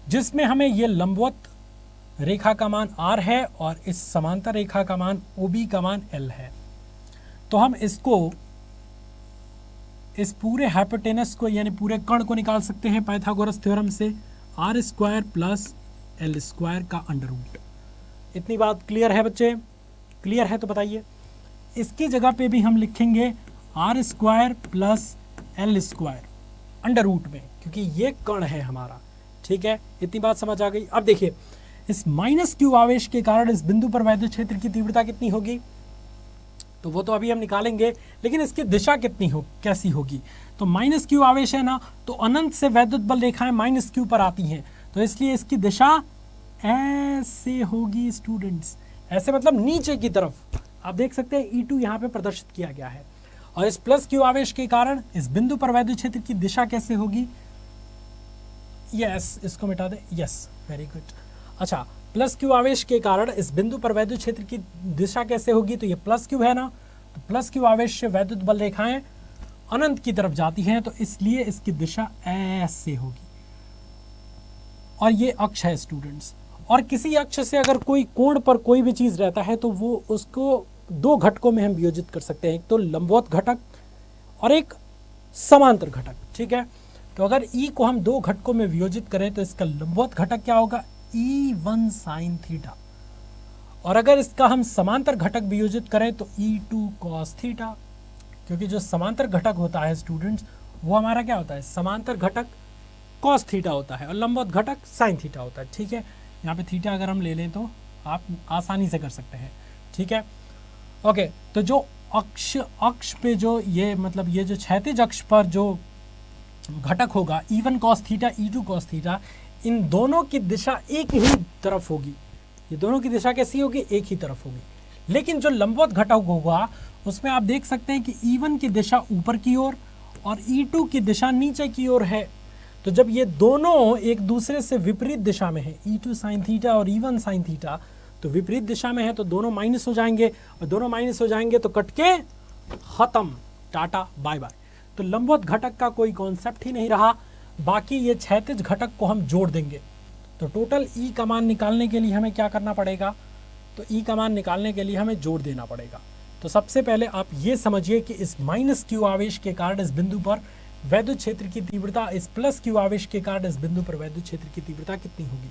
जिसमें हमें ये लंबवत रेखा का मान r है और इस समांतर रेखा का मान OB का मान l है। तो हम इसको, इस पूरे हाइपोटेनस को यानी पूरे कर्ण को निकाल सकते हैं पाइथागोरस थ्योरम से, r² + l² का अंडर-रूट। इतनी बात क्लियर है बच्चे? क्लियर है तो बताइए। इसकी जगह पे भी हम लिखेंगे r² + l² अंडर-रूट में, क्योंकि ये कर्ण है हमारा। ठीक है, इतनी बात समझ आ गई। अब देखिए, इस -q आवेश के कारण इस बिंदु पर वैद्युत क्षेत्र की तीव्रता कितनी होगी, तो वो तो अभी हम निकालेंगे, लेकिन इसकी दिशा कितनी कैसी होगी? तो -q आवेश है ना, तो अनंत से वैद्युत बल रेखाएं -q पर आती हैं, तो इसलिए इसकी दिशा ऐसे होगी स्टूडेंट्स, ऐसे मतलब नीचे की तरफ। आप देख सकते हैं E2 यहाँ पे प्रदर्शित किया गया है। और इस +q आवेश के कारण इस बिंदु पर वैद्युत क्षेत्र की दिशा कैसे होगी? यस, इसको मिटा दे। Yes, very good. अच्छा, +q आवेश के कारण इस बिंदु पर वैद्युत क्षेत्र की दिशा कैसे होगी? तो ये +q है ना, तो +q आवेश से वैद्युत बल रेखाएं अनंत की तरफ जाती हैं, तो इसलिए इसकी दिशा ऐसे होगी। और ये अक्ष है स्टूडेंट्स, और किसी अक्ष से अगर कोई कोण पर कोई भी चीज़ रहता है तो वो उसको दो घटकों में हम वियोजित कर सकते हैं, एक तो लंबवत घटक और एक समांतर घटक। ठीक है, तो अगर E को हम दो घटकों में वियोजित करें तो इसका लंबवत घटक क्या होगा? E1 sin थीटा, और अगर इसका हम समांतर घटक वियोजित करें तो E2 cos थीटा, क्योंकि जो समांतर घटक होता है स्टूडेंट्स वो हमारा क्या होता है? समांतर घटक cos थीटा होता है और लंबवत घटक sin थीटा होता है। ठीक है, यहाँ पे थीटा अगर हम ले लें तो आप आसानी से कर सकते हैं। ठीक है, ओके। तो जो अक्ष पे जो ये मतलब ये जो क्षैतिज अक्ष पर जो घटक होगा E1 cos theta, E2 cos theta, इन दोनों की दिशा एक ही तरफ होगी। ये दोनों की दिशा कैसी होगी? एक ही तरफ होगी। लेकिन जो लंबवत घटक होगा उसमें आप देख सकते हैं कि E1 की दिशा ऊपर की ओर और E2 की दिशा नीचे की ओर है। तो जब ये दोनों एक दूसरे से विपरीत दिशा में है, E2 sin थीटा और E1 sin थीटा, तो विपरीत दिशा में है तो दोनों माइनस हो जाएंगे, और दोनों माइनस हो जाएंगे तो कट के खत्म, टाटा बाय बाय। तो लंबवत घटक का कोई कॉन्सेप्ट ही नहीं रहा। बाकी ये क्षैतिज घटक को हम जोड़ देंगे। तो टोटल ई का मान निकालने के लिए हमें क्या करना पड़ेगा, तो ई का मान निकालने के लिए हमें जोड़ देना पड़ेगा। तो सबसे पहले आप ये समझिए कि इस माइनस क्यू आवेश के कारण इस बिंदु पर वैद्युत क्षेत्र की तीव्रता, इस प्लस क्यू आवेश के कारण इस बिंदु पर वैद्युत क्षेत्र की तीव्रता कितनी होगी।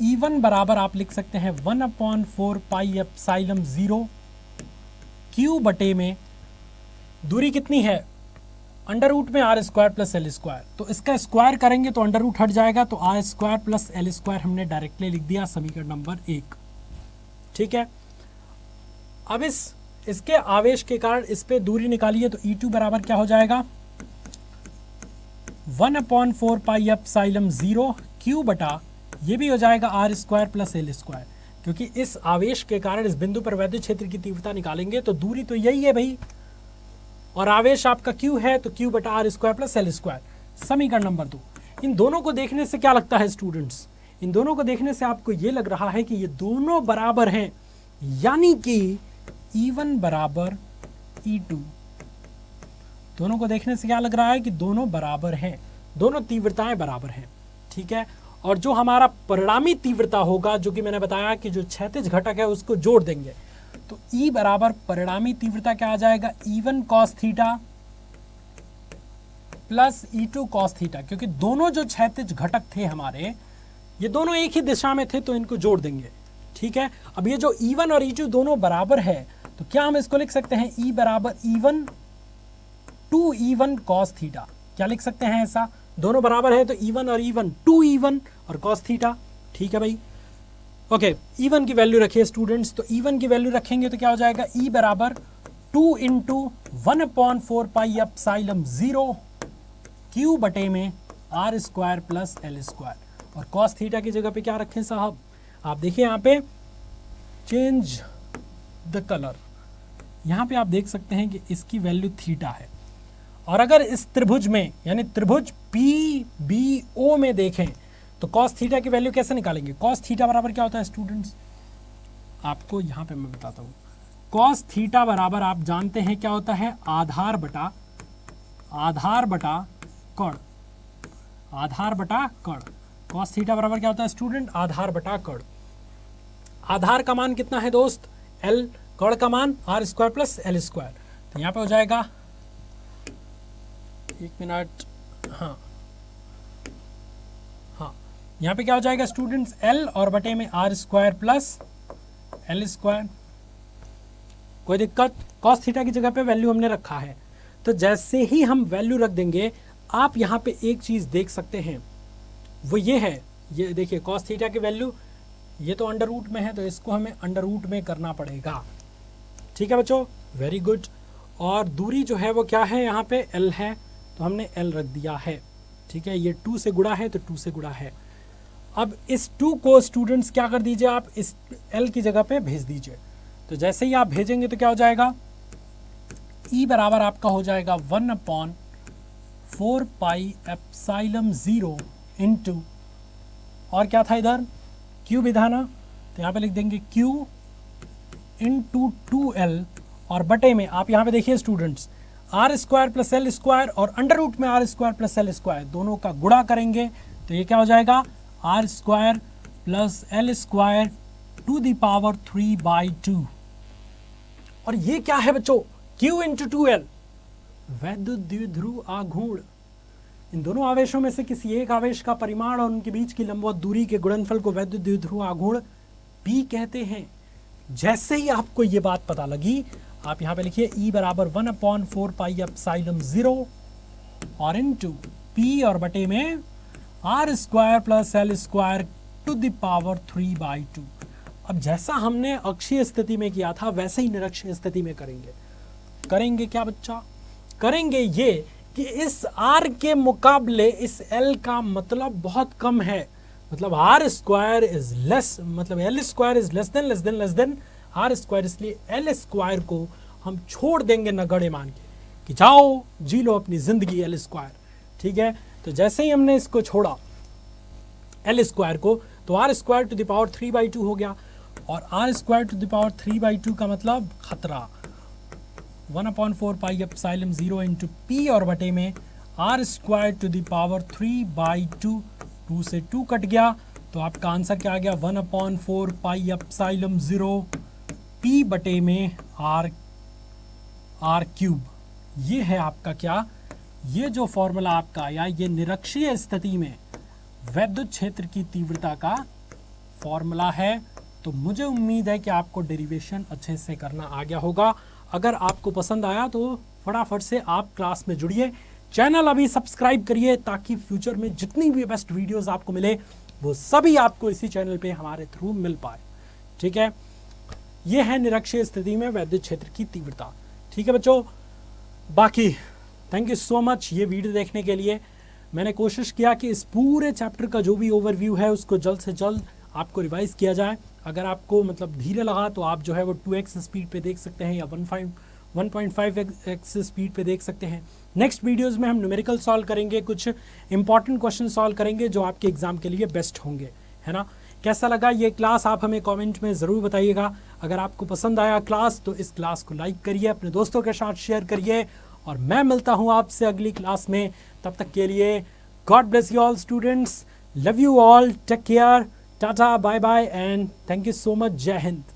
E1 बराबर आप लिख सकते हैं 1/4 पाई एप्सिलॉन 0 क्यू बटे में दूरी कितनी है, अंडर रूट में R square plus L square. तो इसका स्क्वायर करेंगे तो अंडर रूट हट जाएगा, तो R square plus L square हमने डायरेक्टली लिख दिया समीकरण नंबर 1। ठीक है, अब इसके आवेश के कारण इस पे दूरी निकालिए, तो E2 बराबर क्या हो जाएगा 1/4 पाई एप्सिलॉन 0 क्यू बटा ये भी हो जाएगा R square plus L square, क्योंकि इस आवेश के कारण इस बिंदु पर वैद्युत क्षेत्र की तीव्रता निकालेंगे तो दूरी तो यही है भाई, और आवेश आपका Q है तो Q बटा R square plus L square. समीकरण नंबर 2। इन दोनों को देखने से क्या लगता है स्टूडेंट्स, इन दोनों को देखने से आपको ये लग रहा है कि ये दोनों बराबर हैं, यानी कि E1 बराबर E2। दोनों को देखने से क्या लग रहा है कि दोनों बराबर हैं, दोनों तीव्रताएं बराबर हैं। ठीक है, और जो हमारा परिणामी तीव्रता होगा, जो कि मैंने बताया कि जो क्षैतिज घटक है उसको जोड़ देंगे, तो E बराबर परिणामी तीव्रता क्या आ जाएगा E1 cos theta plus E2 cos theta, क्योंकि दोनों जो क्षैतिज घटक थे हमारे, ये दोनों एक ही दिशा में थे तो इनको जोड़ देंगे। ठीक है, अब ये जो E1 और E2 दोनों बराबर है तो क्या हम इसको लिख सकते हैं E बराबर E1 2E1 cos थीटा। क्या लिख सकते हैं ऐसा, दोनों बराबर है तो E1 और E1 2E1 और cos थीटा। ठीक है भाई, ओके E1 की वैल्यू रखिए स्टूडेंट्स, तो E1 की वैल्यू रखेंगे तो क्या हो जाएगा E बराबर 2 इंटू 1/4 पाई एप्सिलॉन 0 क्यू बटे में R square plus L square, और cos थीटा की जगह पे क्या रखें साहब, आप देखिए यहाँ पे चेंज द कलर, यहाँ पे आप देख सकते हैं कि इसकी वैल्यू थीटा है। और अगर इस त्रिभुज में यानी त्रिभुज PBO में देखें तो cos थीटा की वैल्यू कैसे निकालेंगे। cos थीटा बराबर क्या होता है स्टूडेंट्स, आपको यहाँ पे मैं बताता हूँ। cos थीटा बराबर आप जानते हैं क्या होता है, आधार बटा कण, आधार बटा कण। cos थीटा बराबर क्या होता है स्टूडेंट, आधार बटा कण। आधार का मान कितना है दोस्त L, कण का मान R square plus L square. तो यहाँ पे हो जाएगा, एक मिनट, हाँ यहाँ पे क्या हो जाएगा स्टूडेंट्स L और बटे में R square plus L square. कोई दिक्कत, cos थीटा की जगह पे वैल्यू हमने रखा है, तो जैसे ही हम वैल्यू रख देंगे आप यहाँ पे एक चीज देख सकते हैं, वो ये है, ये देखिए cos थीटा की वैल्यू, ये तो अंडर रूट में है तो इसको हमें अंडर रूट में करना पड़ेगा। ठीक है बच्चों, वेरी गुड। और दूरी जो है वो क्या है, यहाँ पे L है तो हमने L रख दिया है। ठीक है, ये 2 से गुणा है तो 2 से गुणा है। अब इस 2 को स्टूडेंट्स क्या कर दीजिए, आप इस L की जगह पे भेज दीजिए। तो जैसे ही आप भेजेंगे तो क्या हो जाएगा, E बराबर आपका हो जाएगा 1/4 पाई एप्सिलॉन 0 इंटू, और क्या था इधर Q भी था ना, तो यहाँ पे लिख देंगे Q इंटू 2L, और बटे में आप यहाँ पे देखिए students R square plus L square और अंडर रूट में R square plus L square, दोनों का गुणा करेंगे तो ये क्या हो जाएगा R square plus L square to the power 3/2। और ये क्या है बच्चों, Q इंटू 2L, वैद्युत द्विध्रुव आघूर्ण। इन दोनों आवेशों में से किसी एक आवेश का परिमाण और उनके बीच की लंबवत दूरी के गुणनफल को वैद्युत द्विध्रुव आघूर्ण P कहते हैं। जैसे ही आपको ये बात पता लगी, आप यहाँ पे लिखिए E बराबर 1/4 पाई एप्सिलॉन 0 और इंटू P और बटे में R square plus L square to the power 3/2। अब जैसा हमने अक्षीय स्थिति में किया था वैसे ही निरक्षीय स्थिति में करेंगे क्या बच्चा, करेंगे ये कि इस R के मुकाबले इस L का मतलब बहुत कम है, मतलब आर स्क्वायर इज लेस, मतलब L square is less than R square, इसलिए एल स्क्वायर को हम छोड़ देंगे नगण्य मान के कि जाओ जी लो अपनी जिंदगी एल स्क्वायर। ठीक है, तो जैसे ही हमने इसको छोड़ा एल स्क्वायर को, तो R square to the power 3/2 हो गया, और R square to the power 3/2 का मतलब खतरा 1/4 पाई एप्सिलॉन 0 इंटू पी, और बटे में R square to the power 3/2, 2 से 2 कट गया, तो आपका आंसर क्या आ गया 1/4 पाई एप्सिलॉन 0 पी बटे में आर क्यूब। ये है आपका क्या, ये जो फॉर्मूला आपका आया ये निरक्षीय स्थिति में वैद्युत क्षेत्र की तीव्रता का फॉर्मूला है। तो मुझे उम्मीद है कि आपको डेरिवेशन अच्छे से करना आ गया होगा। अगर आपको पसंद आया तो फटाफट से आप क्लास में जुड़िए, चैनल अभी सब्सक्राइब करिए, ताकि फ्यूचर में जितनी भी बेस्ट वीडियोस आपको मिले वो सभी आपको इसी चैनल पे हमारे थ्रू मिल पाए। ठीक है, ये है निरक्षीय स्थिति में वैद्युत क्षेत्र की तीव्रता। ठीक है बच्चों, बाकी थैंक यू सो मच ये वीडियो देखने के लिए। मैंने कोशिश किया कि इस पूरे चैप्टर का जो भी ओवरव्यू है उसको जल्द से जल्द आपको रिवाइज किया जाए। अगर आपको मतलब धीरे लगा तो आप जो है वो 2x स्पीड पे देख सकते हैं, या 1.5x स्पीड पे देख सकते हैं। नेक्स्ट वीडियोस में हम न्यूमेरिकल सॉल्व करेंगे, कुछ इंपॉर्टेंट क्वेश्चन सॉल्व करेंगे जो आपके एग्जाम के लिए बेस्ट होंगे, है ना। कैसा लगा ये क्लास आप हमें कमेंट में ज़रूर बताइएगा। अगर आपको पसंद आया क्लास तो इस क्लास को लाइक करिए, अपने दोस्तों के साथ शेयर करिए, और मैं मिलता हूँ आपसे अगली क्लास में। तब तक के लिए God bless you all students, love you all, take care, tata, bye bye and thank you so much, जय हिंद।